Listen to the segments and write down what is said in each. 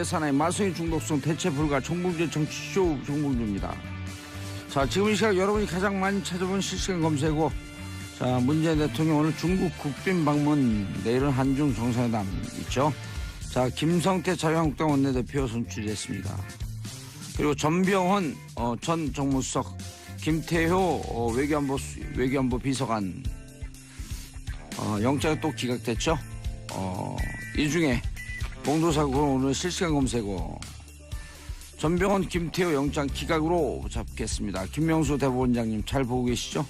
사나이 마성의 중독성 대체 불가 정봉재 정치쇼 정봉주입니다. 자, 지금 이 시각 여러분이 가장 많이 찾아본 실시간 검색어. 자, 문재인 대통령 오늘 중국 국빈 방문, 내일은 한중 정상회담 있죠. 자, 김성태 자유한국당 원내대표 선출됐습니다. 그리고 전병헌 전 정무수석, 김태효 외교안보 비서관 영장이 또 기각됐죠. 이 중에 공도사고 오늘 실시간 검색어 전병헌 김태호 영장 기각으로 잡겠습니다. 김명수 대법원장님 잘 보고 계시죠?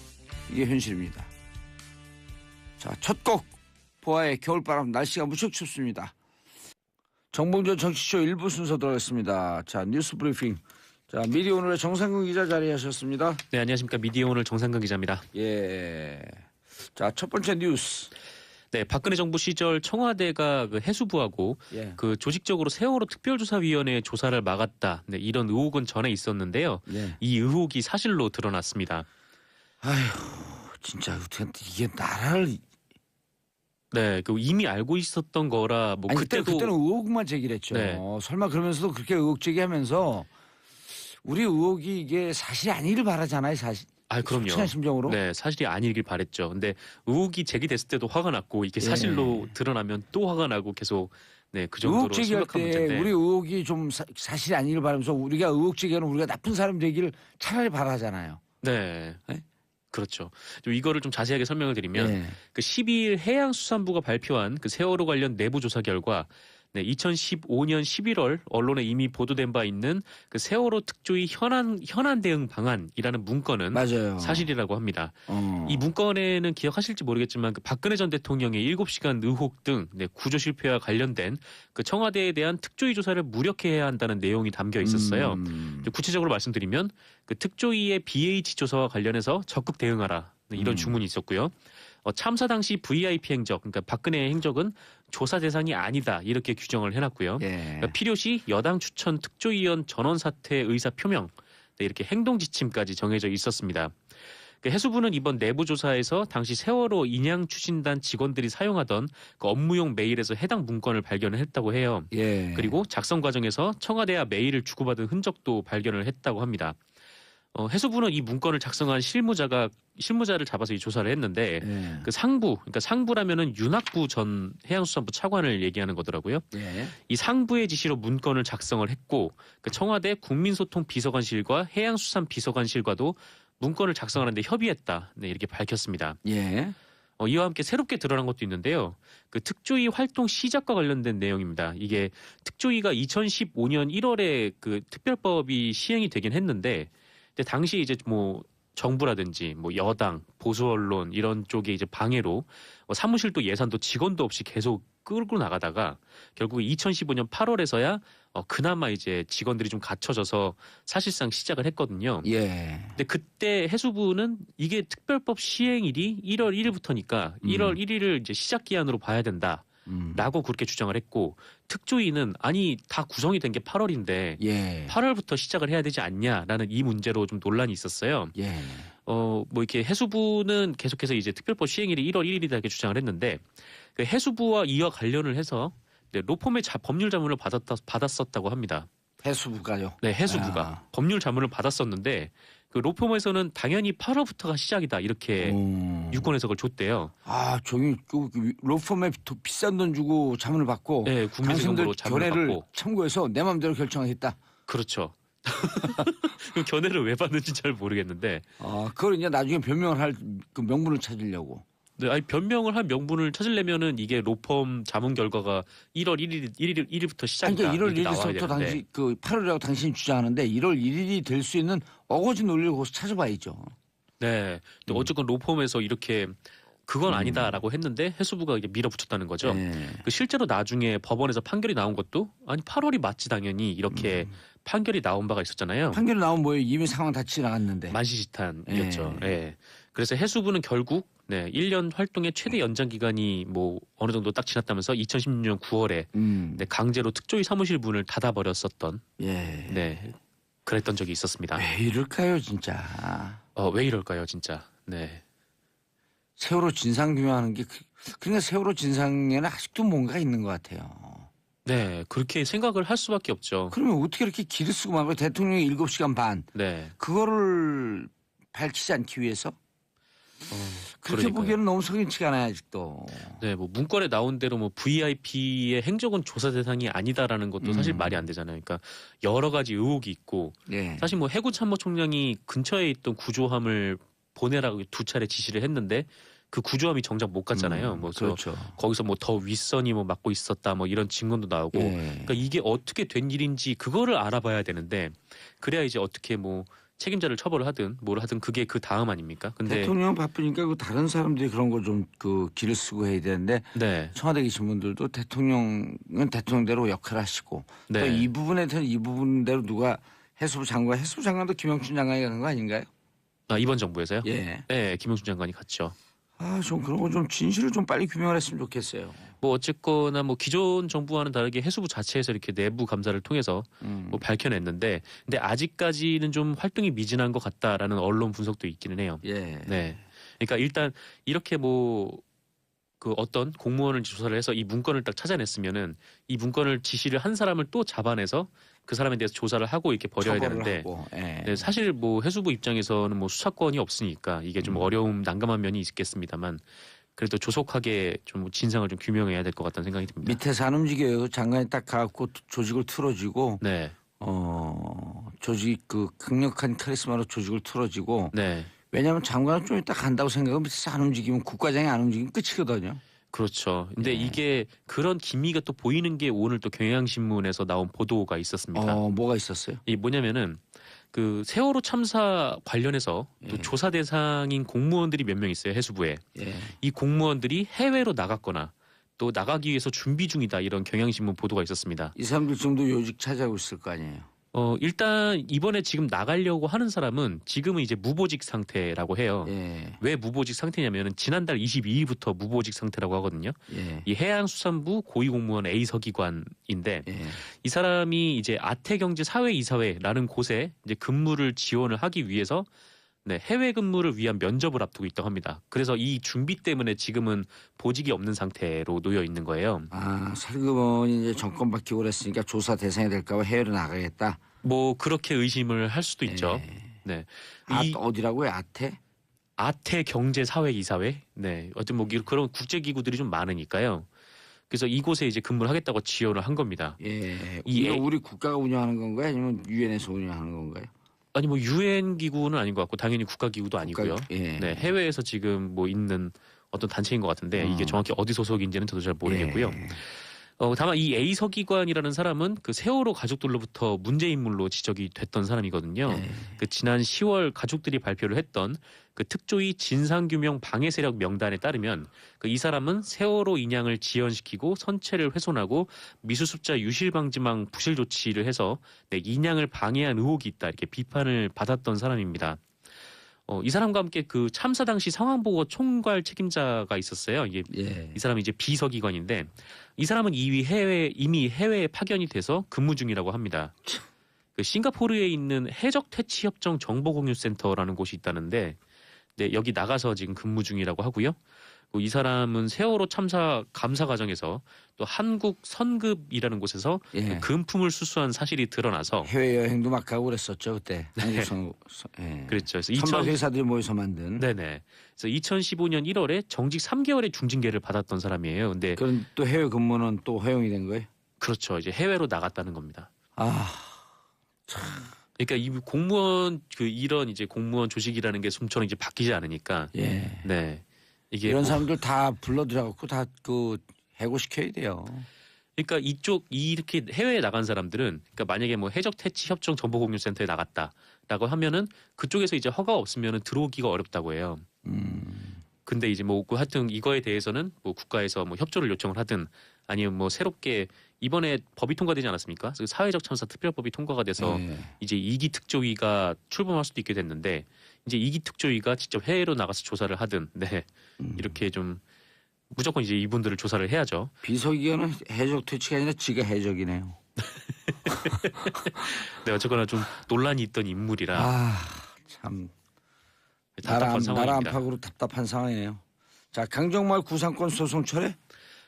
이게 현실입니다. 자, 첫 곡 보아의 겨울바람. 날씨가 무척 춥습니다. 정봉준 정치쇼 1부 순서 들어가겠습니다. 자, 뉴스 브리핑. 자, 미디어 오늘의 정상근 기자 자리하셨습니다. 네, 안녕하십니까. 미디어 오늘 정상근 기자입니다. 예. 자, 첫 번째 뉴스. 네, 박근혜 정부 시절 청와대가 그 해수부하고 그 조직적으로 세월호 특별조사위원회 조사를 막았다. 네, 이런 의혹은 전에 있었는데요. 이 의혹이 사실로 드러났습니다. 아휴, 진짜 이게 나라를. 네, 그 이미 알고 있었던 거라 뭐 아니, 그때는 의혹만 제기했죠. 네. 설마 그러면서도 그렇게 의혹 제기하면서 우리 의혹이 이게 사실이 아니길 바라잖아요, 사실. 그럼요. 솔직한 심정으로. 네, 사실이 아니길 바랬죠. 근데 의혹이 제기됐을 때도 화가 났고 이게 사실로 드러나면 또 화가 나고 계속 그 정도로 의혹 제기할 심각한 때 문제인데. 우리 의혹이 좀 사실이 아니길 바라면서 우리가 의혹 제기하는 우리가 나쁜 사람 되기를 차라리 바라잖아요. 네. 네? 그렇죠. 좀 이거를 좀 자세하게 설명을 드리면 그 12일 해양수산부가 발표한 그 세월호 관련 내부 조사 결과 2015년 11월 언론에 이미 보도된 바 있는 그 세월호 특조위 현안 대응 방안이라는 문건은 맞아요. 사실이라고 합니다. 이 문건에는 기억하실지 모르겠지만 그 박근혜 전 대통령의 7시간 의혹 등 구조 실패와 관련된 그 청와대에 대한 특조위 조사를 무력화해야 한다는 내용이 담겨 있었어요. 구체적으로 말씀드리면 그 특조위의 BH 조사와 관련해서 적극 대응하라. 이런 주문이 있었고요. 참사 당시 VIP 행적, 그러니까 박근혜의 행적은 조사 대상이 아니다 이렇게 규정을 해놨고요. 그러니까 필요시 여당 추천 특조위원 전원 사퇴 의사 표명, 이렇게 행동 지침까지 정해져 있었습니다. 해수부는 이번 내부 조사에서 당시 세월호 인양 추진단 직원들이 사용하던 그 업무용 메일에서 해당 문건을 발견을 했다고 해요. 그리고 작성 과정에서 청와대와 메일을 주고받은 흔적도 발견을 했다고 합니다. 해수부는 이 문건을 작성한 실무자를 잡아서 이 조사를 했는데 그 그러니까 상부라면은 윤학부 전 해양수산부 차관을 얘기하는 거더라고요. 이 상부의 지시로 문건을 작성을 했고 그 청와대 국민소통 비서관실과 해양수산 비서관실과도 문건을 작성하는데 협의했다. 이렇게 밝혔습니다. 이와 함께 새롭게 드러난 것도 있는데요. 그 특조위 활동 시작과 관련된 내용입니다. 이게 특조위가 2015년 1월에 그 특별법이 시행이 되긴 했는데 근데 당시 이제 뭐 정부라든지 뭐 여당, 보수 언론 이런 쪽에 이제 방해로 사무실도 예산도 직원도 없이 계속 끌고 나가다가 결국 2015년 8월에서야 그나마 이제 직원들이 좀 갖춰져서 사실상 시작을 했거든요. 근데 그때 해수부는 이게 특별법 시행일이 1월 1일부터니까 1월 1일을 이제 시작 기한으로 봐야 된다. 라고 그렇게 주장을 했고 특조위는 아니 다 구성이 된 게 8월인데 8월부터 시작을 해야 되지 않냐라는 이 문제로 좀 논란이 있었어요. 뭐 이렇게 해수부는 계속해서 이제 특별법 시행일이 1월 1일이다 이렇게 주장을 했는데 그 해수부와 이와 관련을 해서 로펌의 법률 자문을 받았었다고 합니다. 해수부가요? 네, 해수부가 법률 자문을 받았었는데 그 로펌에서는 당연히 8월부터가 시작이다 이렇게 유권 해석을 줬대요. 저기 로펌에 비싼 돈 주고 자문을 받고 국민세금으로 자문을 견해를 받고 참고해서 내 마음대로 결정하겠다. 그렇죠. 그 견해를 왜 받는지 잘 모르겠는데. 그걸 이제 나중에 변명을 할 그 명분을 찾으려고. 네, 아니 변명을 한 명분을 찾으려면은 이게 로펌 자문 결과가 1월 1일부터 시작이다. 그러니까 1월 1일부터 당시 그 8월이라고 당신이 주장하는데 1월 1일이 될 수 있는 어거지 논리를 거기서 찾아봐야죠. 네. 또 어쨌건 로펌에서 이렇게 그건 아니다라고 했는데 해수부가 이게 밀어붙였다는 거죠. 그 실제로 나중에 법원에서 판결이 나온 것도 아니 8월이 맞지 당연히 이렇게 판결이 나온 바가 있었잖아요. 판결이 나온 뭐예요? 이미 상황 다 지나갔는데. 만시지탄이었죠. 그래서 해수부는 결국 1년 활동의 최대 연장 기간이 뭐 어느 정도 딱 지났다면서 2016년 9월에 강제로 특조위 사무실 문을 닫아버렸었던 그랬던 적이 있었습니다. 왜 이럴까요, 진짜? 왜 이럴까요, 진짜? 세월호 진상 규명하는 게 그러니까 세월호 진상에는 아직도 뭔가 있는 것 같아요. 네, 그렇게 생각을 할 수밖에 없죠. 그러면 어떻게 이렇게 길을 쓰고 말고 대통령이 7시간 반 네, 그거를 밝히지 않기 위해서? 그렇게 그러니까요. 보기에는 너무 석연치가 않아요 아직도. 네, 뭐 문건에 나온 대로 뭐 VIP의 행적은 조사 대상이 아니다라는 것도 사실 말이 안 되잖아요. 그러니까 여러 가지 의혹이 있고 예. 사실 뭐 해군 참모총장이 근처에 있던 구조함을 보내라고 2차례 지시를 했는데 그 구조함이 정작 못 갔잖아요. 뭐 그렇죠. 거기서 뭐 더 윗선이 뭐 맡고 있었다 뭐 이런 증언도 나오고 예. 그러니까 이게 어떻게 된 일인지 그거를 알아봐야 되는데 그래야 이제 어떻게 뭐 책임자를 처벌을 하든 뭘 하든 그게 그 다음 아닙니까? 근데 대통령 바쁘니까 그 다른 사람들이 그런 거 좀 그 길을 쓰고 해야 되는데 네, 청와대 계신 분들도 대통령은 대통령대로 역할을 하시고 네. 또 이 부분에 대해서 이 부분대로 누가 해수부 장관도 김영춘 장관이 간 거 아닌가요? 아, 이번 정부에서요? 예. 네, 김용춘 장관이 갔죠. 좀 그런 거 좀 진실을 좀 빨리 규명을 했으면 좋겠어요. 뭐 어쨌거나 뭐 기존 정부와는 다르게 해수부 자체에서 이렇게 내부 감사를 통해서 뭐 밝혀냈는데 근데 아직까지는 좀 활동이 미진한 것 같다라는 언론 분석도 있기는 해요. 예. 네. 그러니까 일단 이렇게 뭐 그 어떤 공무원을 조사를 해서 이 문건을 딱 찾아냈으면은 이 문건을 지시를 한 사람을 또 잡아내서 그 사람에 대해서 조사를 하고 이렇게 버려야 처벌을 되는데 하고. 예. 네, 사실 뭐 해수부 입장에서는 뭐 수사권이 없으니까 이게 좀 어려움 난감한 면이 있겠습니다만 그래도 조속하게 좀 진상을 좀 규명해야 될 것 같다는 생각이 듭니다. 밑에서 안 움직여요. 장관이 딱 가갖고 조직을 틀어지고 네, 조직 그 강력한 카리스마로 조직을 틀어지고 네, 왜냐하면 장관은 좀 이따 간다고 생각하면 밑에서 안 움직이면 국가장이 안 움직이면 끝이거든요. 그렇죠. 근데 예. 이게 그런 기미가 또 보이는 게 오늘 또 경향신문에서 나온 보도가 있었습니다. 뭐가 있었어요? 이 뭐냐면은 그 세월호 참사 관련해서 또 예. 조사 대상인 공무원들이 몇 명 있어요 해수부에. 예. 이 공무원들이 해외로 나갔거나 또 나가기 위해서 준비 중이다 이런 경향신문 보도가 있었습니다. 이 사람들 정도 요직 차지하고 있을 거 아니에요. 일단 이번에 지금 나가려고 하는 사람은 지금은 이제 무보직 상태라고 해요. 예. 왜 무보직 상태냐면은 지난달 22일부터 무보직 상태라고 하거든요. 예. 이 해양수산부 고위공무원 A서기관인데 예. 이 사람이 이제 아태경제사회이사회라는 곳에 이제 근무를 지원을 하기 위해서 네, 해외 근무를 위한 면접을 앞두고 있다고 합니다. 그래서 이 준비 때문에 지금은 보직이 없는 상태로 놓여 있는 거예요. 살그머니 이제 정권 바뀌고 그랬으니까 조사 대상이 될까 봐 해외로 나가겠다. 뭐 그렇게 의심을 할 수도 있죠. 네. 어디라고요? 아태? 아태경제사회이사회. 네. 어떤 뭐 그런 국제기구들이 좀 많으니까요. 그래서 이곳에 이제 근무를 하겠다고 지원을 한 겁니다. 예. 이 우리 국가가 운영하는 건가요? 아니면 유엔에서 운영하는 건가요? 아니 뭐 유엔 기구는 아닌 것 같고 당연히 국가기구도 아니고요. 예. 네, 해외에서 지금 뭐 있는 어떤 단체인 것 같은데 이게 정확히 어디 소속인지는 저도 잘 모르겠고요. 예. 다만 이 A 서기관이라는 사람은 그 세월호 가족들로부터 문제 인물로 지적이 됐던 사람이거든요. 예. 그 지난 10월 가족들이 발표를 했던 그 특조위 진상규명 방해 세력 명단에 따르면 그 이 사람은 세월호 인양을 지연시키고 선체를 훼손하고 미수습자 유실 방지망 부실 조치를 해서 네, 인양을 방해한 의혹이 있다 이렇게 비판을 받았던 사람입니다. 이 사람과 함께 그 참사 당시 상황보고 총괄 책임자가 있었어요. 이게 예. 이 사람이 이제 비서기관인데 이 사람은 이미 해외에 파견이 돼서 근무 중이라고 합니다. 그 싱가포르에 있는 해적 퇴치 협정 정보공유센터라는 곳이 있다는데 네, 여기 나가서 지금 근무 중이라고 하고요. 이 사람은 세월호 참사 감사 과정에서 또 한국 선급이라는 곳에서 예. 금품을 수수한 사실이 드러나서 해외 여행도 막 가고 그랬었죠 그때. 예. 그랬죠. 그래서 선박 회사들이 모여서 만든. 네네. 그래서 2015년 1월에 정직 3개월의 중징계를 받았던 사람이에요. 근데 그럼 또 해외 근무는 또 허용이 된 거예요? 그렇죠. 이제 해외로 나갔다는 겁니다. 참. 그러니까 이 공무원 이런 이제 공무원 조직이라는 게 좀처럼 이제 바뀌지 않으니까. 예. 네. 이게 이런 뭐 사람들 다 불러들여갖고 다 그 해고시켜야 돼요. 그러니까 이렇게 해외에 나간 사람들은 그러니까 만약에 뭐 해적 퇴치 협정 정보공유센터에 나갔다라고 하면은 그쪽에서 이제 허가가 없으면은 들어오기가 어렵다고 해요. 근데 이제 뭐 하여튼 이거에 대해서는 뭐 국가에서 뭐 협조를 요청을 하든 아니면 뭐 새롭게 이번에 법이 통과되지 않았습니까? 그래서 사회적 참사 특별법이 통과가 돼서 예. 이제 2기 특조위가 출범할 수도 있게 됐는데 이제 2기 특조위가 직접 해외로 나가서 조사를 하든 네. 이렇게 좀 무조건 이제 이분들을 조사를 해야죠. 비서기관은 해적 퇴치가 아니라 지가 해적이네요. 네, 어쨌거나 좀 논란이 있던 인물이라 참 답답한 나라 상황입니다. 안팎으로 답답한 상황이네요. 자, 강정마을 구상권 소송 철회?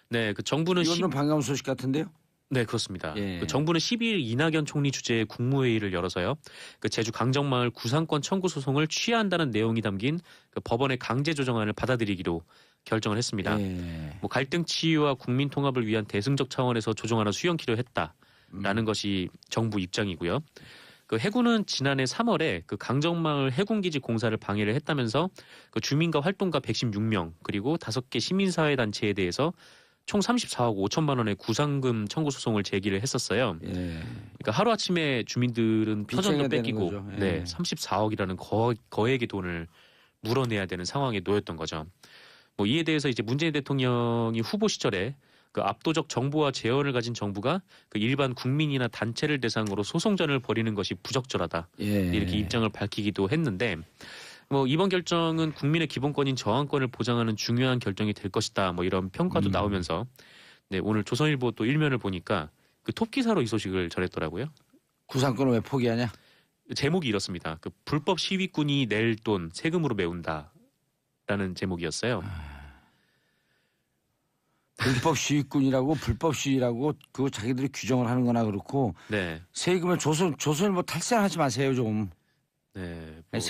네, 그 정부는 이건 좀 반가운 소식 같은데요? 네, 그렇습니다. 예. 그 정부는 12일 이낙연 총리 주재의 국무회의를 열어서요. 그 제주 강정마을 구상권 청구 소송을 취하한다는 내용이 담긴 그 법원의 강제 조정안을 받아들이기로 결정을 했습니다. 예. 뭐 갈등 치유와 국민 통합을 위한 대승적 차원에서 조정안을 수용키로 했다라는 것이 정부 입장이고요. 그 해군은 지난해 3월에 그 강정마을 해군기지 공사를 방해를 했다면서 그 주민과 활동가 116명 그리고 5개 시민사회 단체에 대해서 총 34억 5천만 원의 구상금 청구 소송을 제기를 했었어요. 예. 그러니까 하루아침에 주민들은 표전도 빚쟁이가 되는 뺏기고 거죠. 예. 네, 34억이라는 거액의 돈을 물어내야 되는 상황에 놓였던 거죠. 뭐 이에 대해서 이제 문재인 대통령이 후보 시절에 그 압도적 정보와 재원을 가진 정부가 그 일반 국민이나 단체를 대상으로 소송전을 벌이는 것이 부적절하다. 예. 이렇게 입장을 밝히기도 했는데 뭐 이번 결정은 국민의 기본권인 저항권을 보장하는 중요한 결정이 될 것이다. 뭐 이런 평가도 나오면서 네, 오늘 조선일보 또 일면을 보니까 그 톱 기사로 이 소식을 전했더라고요. 구상권을 왜 포기하냐? 제목이 이렇습니다. 그 불법 시위꾼이 낼 돈 세금으로 메운다라는 제목이었어요. 불법 시위꾼이라고 불법 시위라고 그거 자기들이 규정을 하는 거나 그렇고 네, 세금에 조선을 뭐 탈세하지 마세요 좀. 네. 뭐,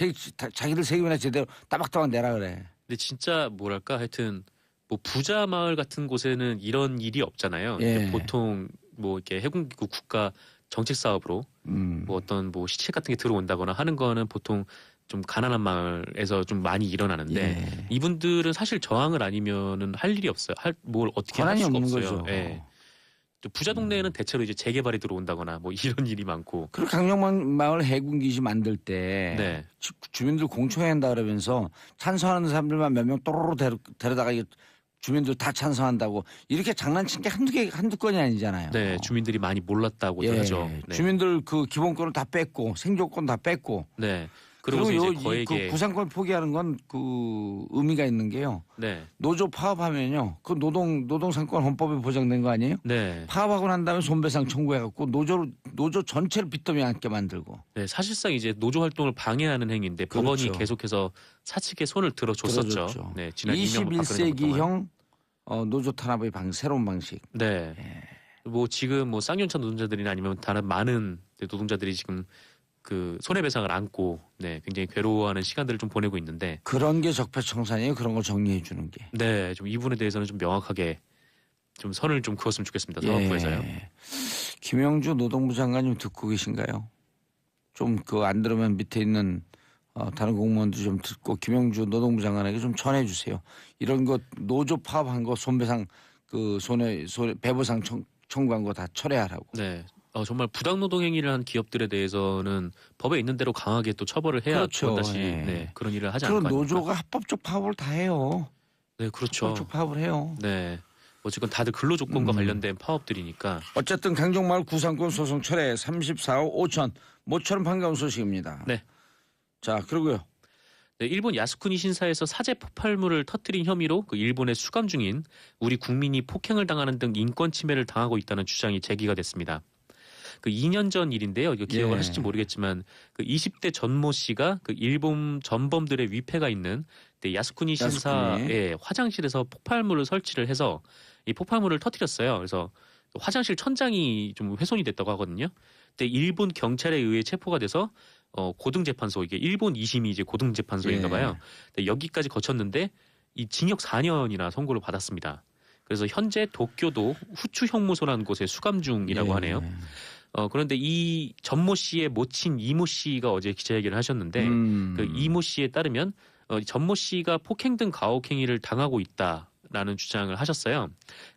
자기들 세금이나 제대로 따박따박 내라 그래. 근데 진짜 뭐랄까 하여튼 뭐 부자 마을 같은 곳에는 이런 일이 없잖아요. 예. 보통 뭐 이렇게 해군기구 국가 정책 사업으로 음. 뭐 어떤 뭐 시책 같은 게 들어온다거나 하는 거는 보통 좀 가난한 마을에서 좀 많이 일어나는데 예. 이분들은 사실 저항을 아니면은 할 일이 없어요. 뭘 어떻게 할 권한이 수가 없는 없어요. 거죠. 예. 또 부자 동네에는 대체로 이제 재개발이 들어온다거나 뭐 이런 일이 많고. 그리고 강정마을 해군기지 만들 때 네. 주민들 공청회 한다 그러면서 찬성하는 사람들만 몇 명 또로로 데려다가 주민들 다 찬성한다고 이렇게 장난친 게 한두 건이 아니잖아요. 네, 주민들이 많이 몰랐다고도 예. 하죠. 네. 주민들 그 기본권을 다 뺐고 생존권 다 뺐고 네. 그리고 그리고 이제 그 거액의 구상권 포기하는 건 그 의미가 있는 게요. 네. 노조 파업하면요. 그 노동상권 헌법에 보장된 거 아니에요? 네. 파업하고 난 다음에 손배상 청구해갖고 노조 전체를 빚더미 않게 만들고. 네, 사실상 이제 노조 활동을 방해하는 행위인데 법원이 그렇죠. 계속해서 사측에 손을 들어줬었죠. 들어줬죠. 네, 지난 21세기형 노조 탄압의 새로운 방식. 네. 뭐 지금 뭐 쌍용차 노동자들이나 아니면 다른 많은 노동자들이 지금 그 손해배상을 안고 네, 굉장히 괴로워하는 시간들을 좀 보내고 있는데 그런 게 적폐청산이에요. 그런 걸 정리해 주는 게. 네, 좀 이 부분에 대해서는 좀 명확하게 좀 선을 좀 그었으면 좋겠습니다. 사법부에서요. 예. 김영주 노동부 장관님 듣고 계신가요? 좀 그 안 들으면 밑에 있는 다른 공무원도 좀 듣고 김영주 노동부 장관에게 좀 전해 주세요. 이런 거 노조 파업한 거 손배상 그 손해 배보상 청구한 거 다 철회하라고. 네. 정말 부당노동 행위를 한 기업들에 대해서는 법에 있는 대로 강하게 또 처벌을 해야 그렇죠. 다시 예. 네, 그런 일을 하지 그리고 않을 거 아닙니까? 노조가 합법적 파업을 다 해요. 네, 그렇죠. 합법적 파업을 해요. 네. 어쨌건 다들 근로조건과 관련된 파업들이니까. 어쨌든 강정마을 구상권 소송 철회 34억 5천 모처럼 반가운 소식입니다. 네. 자 그리고요. 네, 일본 야스쿠니 신사에서 사제 폭발물을 터뜨린 혐의로 그 일본에 수감 중인 우리 국민이 폭행을 당하는 등 인권 침해를 당하고 있다는 주장이 제기가 됐습니다. 그 2년 전 일인데요. 이거 기억을 예. 하실지 모르겠지만 그 20대 전모 씨가 그 일본 전범들의 위패가 있는 야스쿠니 신사의 화장실에서 폭발물을 설치를 해서 이 폭발물을 터뜨렸어요. 그래서 화장실 천장이 좀 훼손이 됐다고 하거든요. 근데 일본 경찰에 의해 체포가 돼서 고등재판소 이게 일본 2심이 이제 고등재판소인가 봐요. 근데 여기까지 거쳤는데 이 징역 4년이나 선고를 받았습니다. 그래서 현재 도쿄도 후추 형무소라는 곳에 수감 중이라고 하네요. 그런데 이 전모 씨의 모친 이모 씨가 어제 기자회견을 하셨는데 그 이모 씨에 따르면 전모 씨가 폭행 등 가혹 행위를 당하고 있다라는 주장을 하셨어요.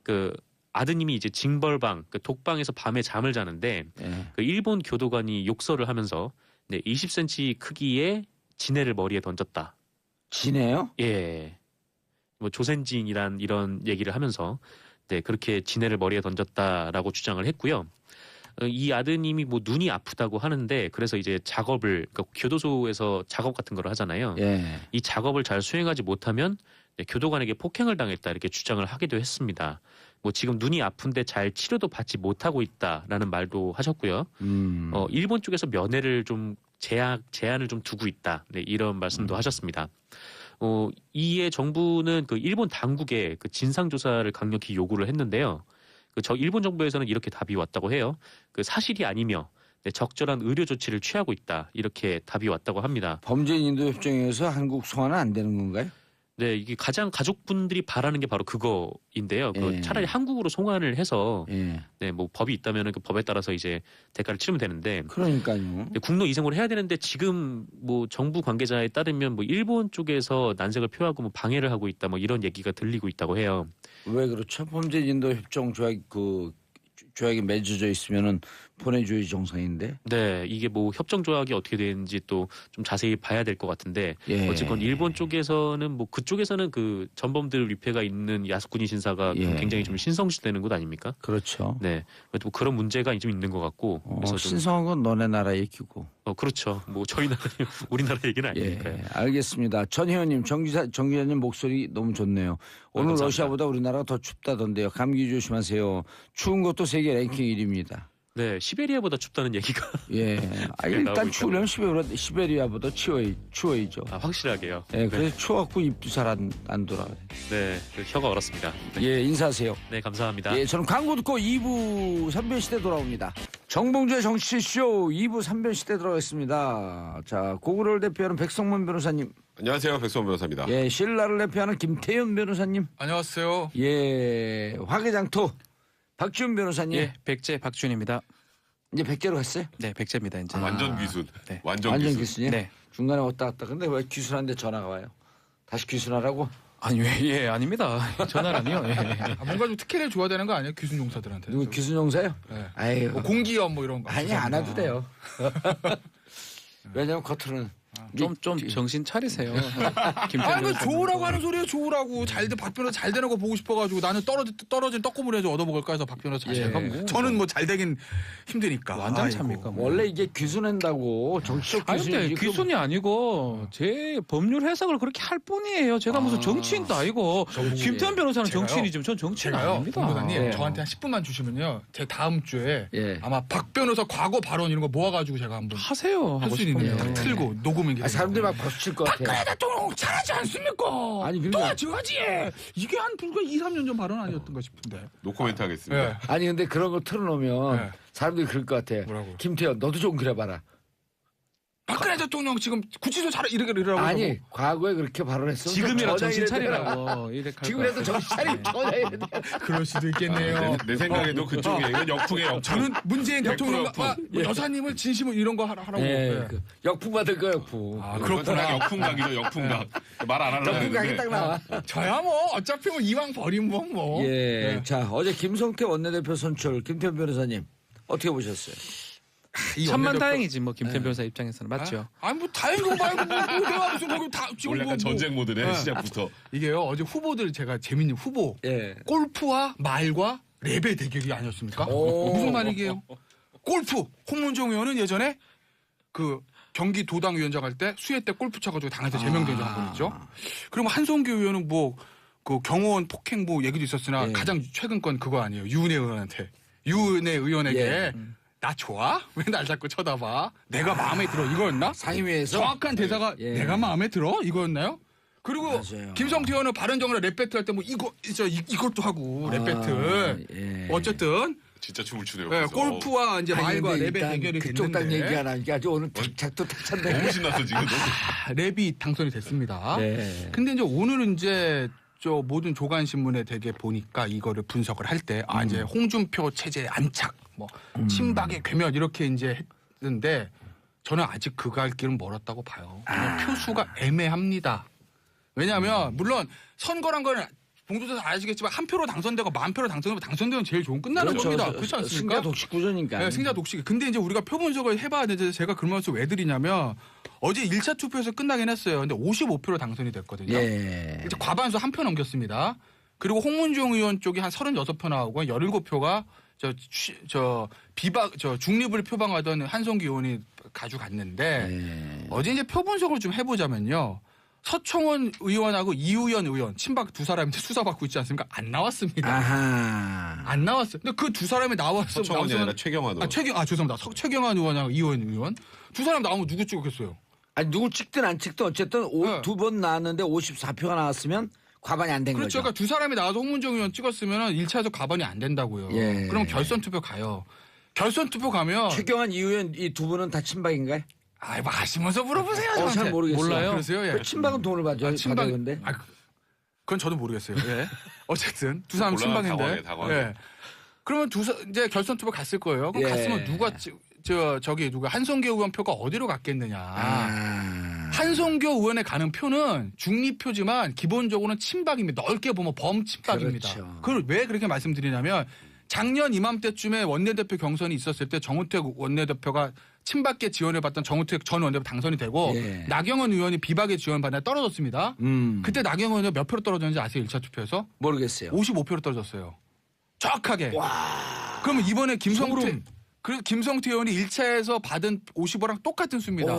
그 아드님이 이제 징벌방, 그 독방에서 밤에 잠을 자는데 그 일본 교도관이 욕설을 하면서 20cm 크기의 지네를 머리에 던졌다. 지네요? 예. 뭐 조센징이란 이런 얘기를 하면서 그렇게 지네를 머리에 던졌다라고 주장을 했고요. 이 아드님이 뭐 눈이 아프다고 하는데 그래서 이제 작업을 그러니까 교도소에서 작업 같은 걸 하잖아요. 예. 이 작업을 잘 수행하지 못하면 교도관에게 폭행을 당했다 이렇게 주장을 하기도 했습니다. 뭐 지금 눈이 아픈데 잘 치료도 받지 못하고 있다라는 말도 하셨고요. 일본 쪽에서 면회를 좀 제한을 좀 두고 있다. 네, 이런 말씀도 하셨습니다. 이에 정부는 그 일본 당국에 그 진상 조사를 강력히 요구를 했는데요. 저 일본 정부에서는 이렇게 답이 왔다고 해요. 그 사실이 아니며 네, 적절한 의료 조치를 취하고 있다. 이렇게 답이 왔다고 합니다. 범죄인 인도 협정에서 한국 소환은 안 되는 건가요? 네, 이게 가장 가족분들이 바라는 게 바로 그거인데요. 예. 차라리 한국으로 송환을 해서 예. 네, 뭐 법이 있다면 그 법에 따라서 이제 대가를 치르면 되는데 그러니까요. 국로 이송을 해야 되는데 지금 뭐 정부 관계자에 따르면 뭐 일본 쪽에서 난색을 표하고 뭐 방해를 하고 있다 뭐 이런 얘기가 들리고 있다고 해요. 왜 그렇죠? 범죄인 인도 협정 조약이 맺어져 있으면은 보내줘야 정상인데. 네, 이게 뭐 협정 조약이 어떻게 되는지 또 좀 자세히 봐야 될 것 같은데 예. 어쨌건 일본 쪽에서는 뭐 그쪽에서는 그 전범들 위패가 있는 야스쿠니 신사가 예. 굉장히 좀 신성시되는 곳 아닙니까? 그렇죠. 네, 뭐 그런 문제가 좀 있는 것 같고 그래서 좀 신성한 건 너네 나라 얘기고. 그렇죠. 뭐 저희 나라 우리나라 얘기는 아니니까요. 예, 알겠습니다. 전혜원님, 정 기자님 목소리 너무 좋네요. 오늘 감사합니다. 러시아보다 우리나라가 더 춥다던데요. 감기 조심하세요. 추운 것도 세계 랭킹 1위입니다. 네, 시베리아보다 춥다는 얘기가 예, 나오고 일단 추우려면 시베리아보다 추워야죠. 확실하게요. 예, 그래서 추워갖고 입도 잘 안 돌아가요. 네, 그 혀가 얼었습니다. 네, 예, 인사하세요. 네, 감사합니다. 예, 저는 광고 듣고 2부 3변 시대 돌아옵니다. 정봉주의 정치쇼 2부 3변 시대 들어가겠습니다. 자, 고구려를 대표하는 백성문 변호사님. 안녕하세요. 백성원 변호사입니다. 예, 신라를 대표하는 김태현 변호사님. 안녕하세요. 예, 화개장터 박지훈 변호사님. 예, 백제 박준입니다. 이제 백제로 갔어요? 네, 백제입니다. 이제. 완전 귀순. 네. 완전 완전 귀순. 귀순이요? 네. 중간에 왔다 갔다. 근데 왜 귀순하는데 전화가 와요? 다시 귀순하라고? 아니 예, 아닙니다. 전화라니요. 예. 뭔가 좀 특혜를 줘야 되는 거 아니에요? 귀순 용사들한테. 누구 귀순용사요? 네. 아유, 뭐 공기업 뭐 이런 거. 아니 안 와도 돼요. 왜냐면 겉으로는 좀 정신 차리세요. 김태현 아니 그 변호사님. 좋으라고 하는 소리예요. 좋으라고 박 변호사 잘 되는 거 보고 싶어가지고 나는 떨어진 떡고물에서 얻어먹을까 해서 박 변호사 잘 예. 되고. 저는 뭐 잘 되긴 힘드니까. 완전 아이고. 차입니까? 뭐. 원래 이게 귀순한다고 정치적 아니 근데 귀순이지. 귀순이 아니고 제 법률 해석을 그렇게 할 뿐이에요. 제가 무슨 정치인도 아니고 김태현 변호사는 제가요? 정치인이지만 전 정치인 제가요, 아닙니다. 변호사님 예. 저한테 한 10분만 주시면요, 제 다음 주에 예. 아마 박 변호사 과거 발언 이런 거 모아가지고 제가 한번 하세요. 할 하고 수 있는 싶으면. 딱 틀고 녹음이. 아, 사람들이 막 박수 칠 것 같아요. 박근혜 대통령 잘하지 않습니까? 아니, 그러니까- 도와줘야지. 이게 한 불과 2, 3년 전 발언 아니었던가 싶은데. 노코멘트 하겠습니다. 예. 아니 근데 그런 거 틀어놓으면 네. 사람들이 그럴 것 같아. 뭐라고? 김태현 너도 좀 그래봐라. 박근혜 대통령 지금 구치소 이러라고. 아니 과거에 그렇게 발언했어. 지금이라 정신 차리라고 이렇게 할 지금이라도 것 정신 차리고 전화해야 돼. 그럴 수도 있겠네요. 내 생각에도 그쪽에 이건 역풍의 역풍. 저는 문재인 100% 대통령과 역풍. 뭐 여사님을 진심으로 이런 거 하라고. 예, 예. 그 역풍 받을 거 역풍. 아, 그렇구나. 그렇구나. 역풍각이죠. 역풍각. 말 안 하려고 역풍 각이 했는데. 딱 나와. 저야 뭐 어차피 뭐 이왕 버리면 뭐. 예. 예. 자 어제 김성태 원내대표 선출 김태현 변호사님 어떻게 보셨어요? 이 천만 원내대표- 다행이지 뭐 김태현 변호사 입장에서는 맞죠. 아니 뭐 다행이고 말고 뭐 내가 무슨 거기 다 지금 원래 약간 뭐- 전쟁 모드네. 예. 시작부터. 이게요 어제 후보들 제가 재밌는 후보 예. 골프와 말과 랩의 대결이 아니었습니까? 오. 무슨 말이게요? 골프 홍문종 의원은 예전에 그 경기 도당위원장 할 때 수해 때 골프 쳐가지고 당에서 제명된 적이 있죠. 그리고 한송규 의원은 뭐 그 경호원 폭행 뭐 얘기도 있었으나 예. 가장 최근 건 그거 아니에요. 유은혜 의원에게 예. 나 좋아? 왜 날 자꾸 쳐다봐? 내가 마음에 들어 이거였나? 상임위에서 정확한 대사가 예. 내가 마음에 들어 이거였나요? 그리고 맞아요. 김성태 의원은 바른정의랑 랩 배틀 할 때 뭐 이것도 하고 랩 배틀. 예. 어쨌든 진짜 춤을 추네요. 예, 그래서. 골프와 이제 아니, 말과 근데 랩의 일단 대결이 그쪽 딱 됐는데 얘기 안 하니까 아주 오늘 작도 탁 찼네. 너무 신났어 지금. 랩이 당선이 됐습니다. 네. 근데 이제 오늘은 이제 저 모든 조간 신문에 되게 보니까 이거를 분석을 할 때 이제 홍준표 체제 안착, 뭐 친박의 괴멸 이렇게 이제 했는데 저는 아직 그 갈 길은 멀었다고 봐요. 그냥 표수가 애매합니다. 왜냐하면 물론 선거란 건 봉도사 아시겠지만 한 표로 당선되고 만 표로 당선되면 제일 좋은 끝나는 겁니다. 그렇지 않습니까? 승자 독식 구조니까. 네, 승자 독식. 근데 이제 우리가 표 분석을 해봐야 되는데 제가 그런 말씀 왜 드리냐면 어제 1차 투표에서 끝나긴 했어요. 근데 55표로 당선이 됐거든요. 예. 이제 과반수 한 표 넘겼습니다. 그리고 홍문종 의원 쪽이 한 36표 나오고 17표가 중립을 표방하던 한송기 의원이 가져갔는데 예. 어제 이제 표 분석을 좀 해보자면요. 서청원 의원하고 이우연 의원 친박 두 사람이 수사받고 있지 않습니까? 안 나왔습니다. 아하. 안 나왔어요. 근데 그 두 사람이 나왔어. 서청원이 아니라 최경환 의원. 죄송합니다. 최경환 의원하고 이우연 의원 두 사람 나오면 누구 찍었겠어요? 아니 누구 찍든 안 찍든 어쨌든 네. 두 번 나왔는데 54표가 나왔으면 과반이 안 된 그렇죠. 거죠. 그러니까 두 사람이 나와서 홍문정 의원 찍었으면 1차에서 과반이 안 된다고요. 예. 그럼 결선 투표 가요. 결선 투표 가면 최경환 이후에 이 두 분은 다 친박인가요? 아이 뭐 아시면서 물어보세요. 저한테. 잘 모르겠어요. 몰라요? 그러세요? 예. 그 친박은 돈을 받아요. 친박 근데 그건 저도 모르겠어요. 예. 어쨌든 두 사람 몰라요. 친박인데. 당황해. 예. 그러면 이제 결선 투표 갔을 거예요. 그럼 예. 갔으면 누가 한성교 의원 표가 어디로 갔겠느냐. 한성교 의원에 가는 표는 중립표지만 기본적으로는 친박입니다. 넓게 보면 범친박입니다. 그렇죠. 그걸 왜 그렇게 말씀드리냐면 작년 이맘때쯤에 원내대표 경선이 있었을 때 정우택 원내대표가 친박계 지원을 받던 정우택 전 원내대표 당선이 되고 예. 나경원 의원이 비박에 지원 받아 떨어졌습니다. 그때 나경원 의원이 몇 표로 떨어졌는지 아세요? 1차 투표에서? 모르겠어요. 55표로 떨어졌어요. 정확하게. 그러면 이번에 김성태 의원이 1차에서 받은 55랑 똑같은 수입니다.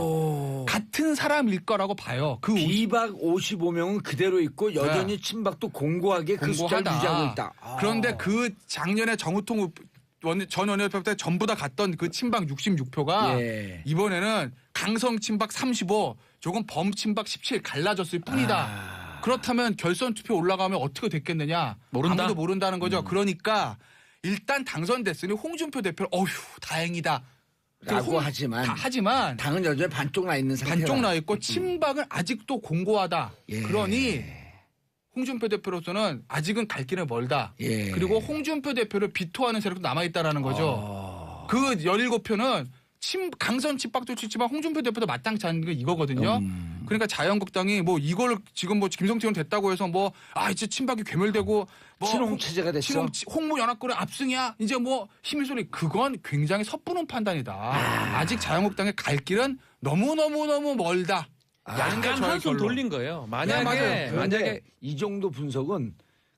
같은 사람일 거라고 봐요. 그 비박 55명은 그대로 있고 여전히 친박도 공고하게 그 숫자를 공고하다. 유지하고 있다. 그런데 그 작년에 정우통 전 원내대표 때 전부 다 갔던 그 친박 66표가 예. 이번에는 강성 친박 35, 조금 범친박 17 갈라졌을 뿐이다. 그렇다면 결선 투표 올라가면 어떻게 됐겠느냐? 모른다. 아무도 모른다는 거죠. 그러니까 일단 당선됐으니 홍준표 대표를 어휴 다행이다. 라고 하지만 당은 여전히 반쪽 나 있는 상태다. 반쪽 나 있고 친박은 아직도 공고하다. 예. 그러니 홍준표 대표로서는 아직은 갈 길은 멀다. 예. 그리고 홍준표 대표를 비토하는 세력도 남아있다라는 거죠. 그 17표는 강선 친박도 치지만 홍준표 대표도 마땅치 않은 게 이거거든요. 그러니까 자유한국당이 뭐 이걸 지금 뭐 김성태 의원 됐다고 해서 뭐 이제 친박이 괴멸되고 뭐 친홍 체제가 됐어. 홍무 연합군의 압승이야. 이제 뭐 힘의 소리 그건 굉장히 섣부른 판단이다. 아직 자유한국당의 갈 길은 너무 멀다. 약간 한숨 돌린 거예요. 맞아요. 만약에 만약에 이 정도 분석은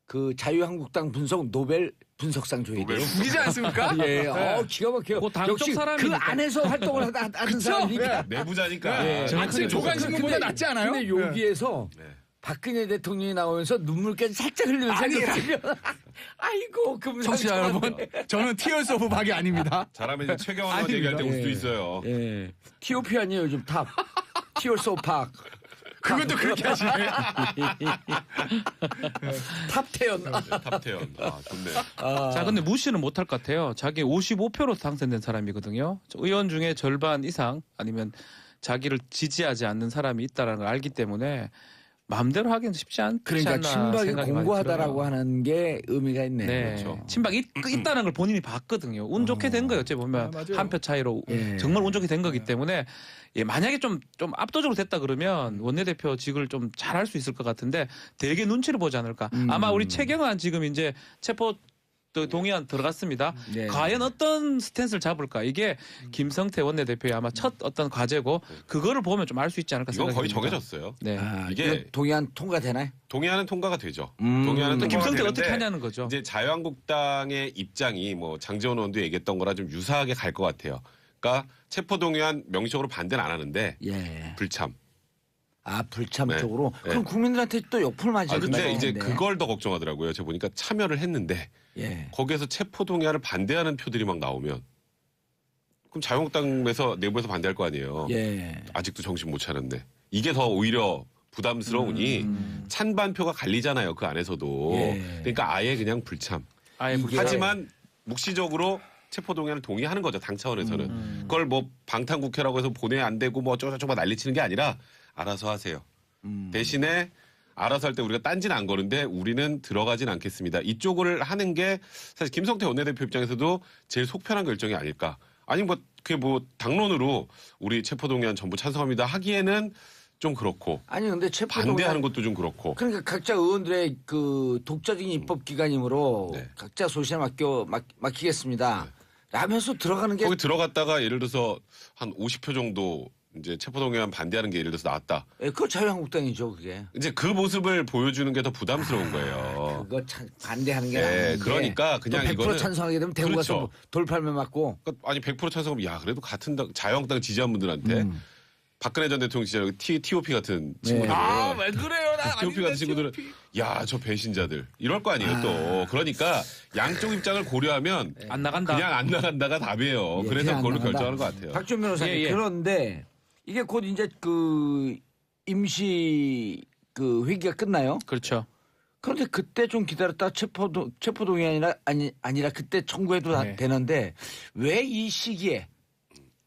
그 자유한국당 분석 노벨 분석상 줘야 돼요. 죽이지 않습니까? 예, 기가 막혀요. 그 당쪽 역시 그 사람이니까. 안에서 활동을 하는 사람이니까. 내부자니까. 예. 마치 조간신문보다 낫지 않아요? 근데 여기에서 네. 박근혜 대통령이 나오면서 눈물까지 살짝 흘리면서 얘기하면 아이고 그 청취자 여러분, 저는 티어스 오브 박이 아닙니다. 잘하면 이제 최경환 의원 얘기할 때 올 수도 있어요. 예. T.O.P 아니에요 요즘 탑. Tears of Park. 그것도 그렇게 하시네. 탑태연. 탑태연. 좋네. 자, 근데 무시는 못할 것 같아요. 자기 55표로 당선된 사람이거든요. 의원 중에 절반 이상 아니면 자기를 지지하지 않는 사람이 있다는 걸 알기 때문에 마음대로 하기는 쉽지 않지 그러니까 않나 친박이 생각이 많이 공고하다라고 들어요. 하는 게 의미가 있네. 네. 그렇죠. 친박이 있다는 걸 본인이 봤거든요. 운 좋게 된 거예요. 어째 보면 맞아요. 한 표 차이로 예. 정말 운 좋게 된 거기 때문에 만약에 좀 압도적으로 됐다 그러면 원내대표직을 좀 잘할 수 있을 것 같은데 되게 눈치를 보지 않을까. 아마 우리 최경환 지금 이제 체포 동의안 들어갔습니다. 네. 과연 어떤 스탠스를 잡을까? 이게 김성태 원내대표의 아마 첫 어떤 과제고 그거를 보면 좀 알 수 있지 않을까 이건 거의 생각합니다. 정해졌어요. 네. 이게 이거 동의안 통과되나요? 동의안은 통과가 되죠. 동의안은 또 통과가 김성태 되는데 어떻게 하냐는 거죠. 이제 자유한국당의 입장이 뭐 장제원 의원도 얘기했던 거라 좀 유사하게 갈 것 같아요. 그러니까 체포동의안 명시적으로 반대는 안 하는데 예. 불참. 불참 네. 쪽으로. 네. 그럼 국민들한테 또 역풍을 맞을 근데 이제 텐데. 그걸 더 걱정하더라고요. 제가 보니까 참여를 했는데 예. 거기에서 체포동의안을 반대하는 표들이 막 나오면 그럼 자유한국당에서 내부에서 반대할 거 아니에요. 예. 아직도 정신 못 차렸네. 이게 더 오히려 부담스러우니 찬반표가 갈리잖아요. 그 안에서도. 예. 그러니까 아예 그냥 불참. 아예 이게- 불참. 하지만 묵시적으로 체포동의안을 동의하는 거죠. 당 차원에서는. 그걸 뭐 방탄국회라고 해서 보내 안 되고 뭐 어쩌고저쩌고 난리치는 게 아니라 알아서 하세요. 대신에 알아서 할 때 우리가 딴지는 안 거는데 우리는 들어가진 않겠습니다. 이쪽을 하는 게 사실 김성태 원내대표 입장에서도 제일 속편한 결정이 아닐까. 아니 뭐 그게 뭐 당론으로 우리 체포동의안 전부 찬성합니다 하기에는 좀 그렇고 아니 근데 반대하는 것도 좀 그렇고. 그러니까 각자 의원들의 그 독자적인 입법 기관이므로 네. 각자 소신에 맡기겠습니다. 라면서 들어가는 게 거기 들어갔다가 예를 들어서 한 50표 정도 이제 체포동의안 반대하는 게 예를 들어서 나왔다. 그거 자유한국당이죠 그게. 이제 그 모습을 보여주는 게 더 부담스러운 거예요. 그거 반대하는 게 예, 아닌데. 그러니까 그냥 또 100% 이거는 찬성하게 되면 대구 가서 그렇죠. 돌팔매 맞고. 그러니까 아니 100% 찬성하면 야 그래도 같은 당 자유한국당 지지한 분들한테 박근혜 전 대통령 지지하는 TOP 같은 친구들. 왜 그래요? 나 TOP 같은 친구들은 야 저 배신자들 이럴 거 아니에요 또. 그러니까 양쪽 입장을 고려하면 안 나간다. 그냥 안 나간다가 답이에요. 예, 그래서 그냥 안 그걸로 나간다. 결정하는 것 같아요. 박준 변호사님 예, 예. 그런데 이게 곧 이제 그 임시 그 회기가 끝나요. 그렇죠. 그런데 그때 좀 기다렸다 체포동의 아니라 그때 청구해도 다 네. 되는데 왜 이 시기에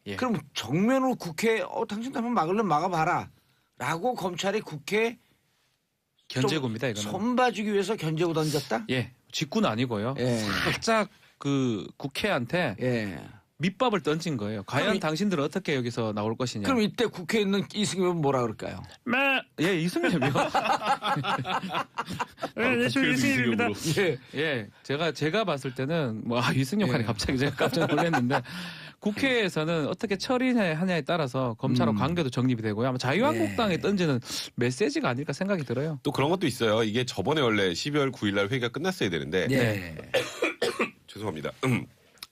예. 그럼 정면으로 국회 당신 한번 막으려면 막아봐라 라고 검찰이 국회에 견제구입니다 이거는. 손봐주기 위해서 견제구 던졌다? 예, 직구는 아니고요. 예. 살짝 그 국회한테 예. 밑밥을 던진 거예요. 과연 그럼 당신들은 어떻게 여기서 나올 것이냐. 그럼 이때 국회에 있는 이승엽은 뭐라 그럴까요? 예, 이승엽이요. 예, 이승엽입니다. 예. 예, 제가 봤을 때는 뭐 이승엽 하니 갑자기 제가 깜짝 놀랐는데 국회에서는 어떻게 처리하냐에 따라서 검찰과 관계도 정립이 되고요. 아마 자유한국당에 던지는 메시지가 아닐까 생각이 들어요. 또 그런 것도 있어요. 이게 저번에 원래 12월 9일 날 회의가 끝났어야 되는데 예. 죄송합니다.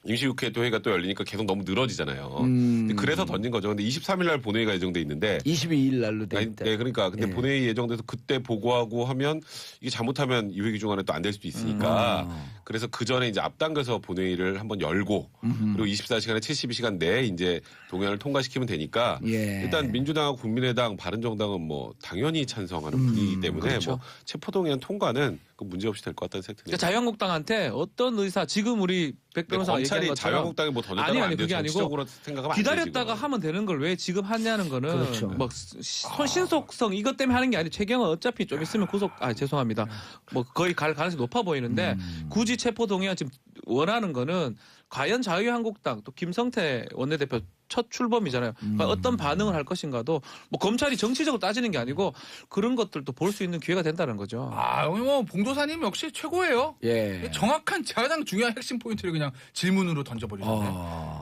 임시국회 또 회의가 또 열리니까 계속 너무 늘어지잖아요. 근데 그래서 던진 거죠. 근데 23일 날 본회의가 예정돼 있는데 22일 날로 돼 아니, 있다. 네, 그러니까 근데 예. 본회의 예정돼서 그때 보고하고 하면 이게 잘못하면 이 회기 중간에 또 안 될 수도 있으니까 그래서 그 전에 이제 앞당겨서 본회의를 한번 열고 그리고 24시간에 72시간 내에 이제 동의안을 통과시키면 되니까 예. 일단 민주당하고 국민의당, 바른정당은 뭐 당연히 찬성하는 분이기 때문에 그렇죠. 뭐 체포동의안 통과는 그 문제 없이 될 것 같다는 생각이 그러니까 듭니다. 자유한국당한테 어떤 의사 지금 우리 백 변호사가 얘기한 검찰이 것처럼 자유한국당에 뭐 더 냈다고 아니, 안 돼요. 그게 아니고 정치적으로 생각하면 안 돼요. 기다렸다가 지금. 하면 되는 걸 왜 지금 하냐는 거는 그렇죠. 뭐 신속성 이것 때문에 하는 게 아니고 최경은 어차피 좀 있으면 죄송합니다. 뭐 거의 갈 가능성이 높아 보이는데 굳이 체포 동의안 지금 원하는 거는 과연 자유한국당 또 김성태 원내대표 첫 출범이잖아요. 그러니까 어떤 반응을 할 것인가도 뭐 검찰이 정치적으로 따지는 게 아니고 그런 것들도 볼 수 있는 기회가 된다는 거죠. 아, 뭐 봉도사님 역시 최고예요. 예. 정확한 가장 중요한 핵심 포인트를 그냥 질문으로 던져버리셨네.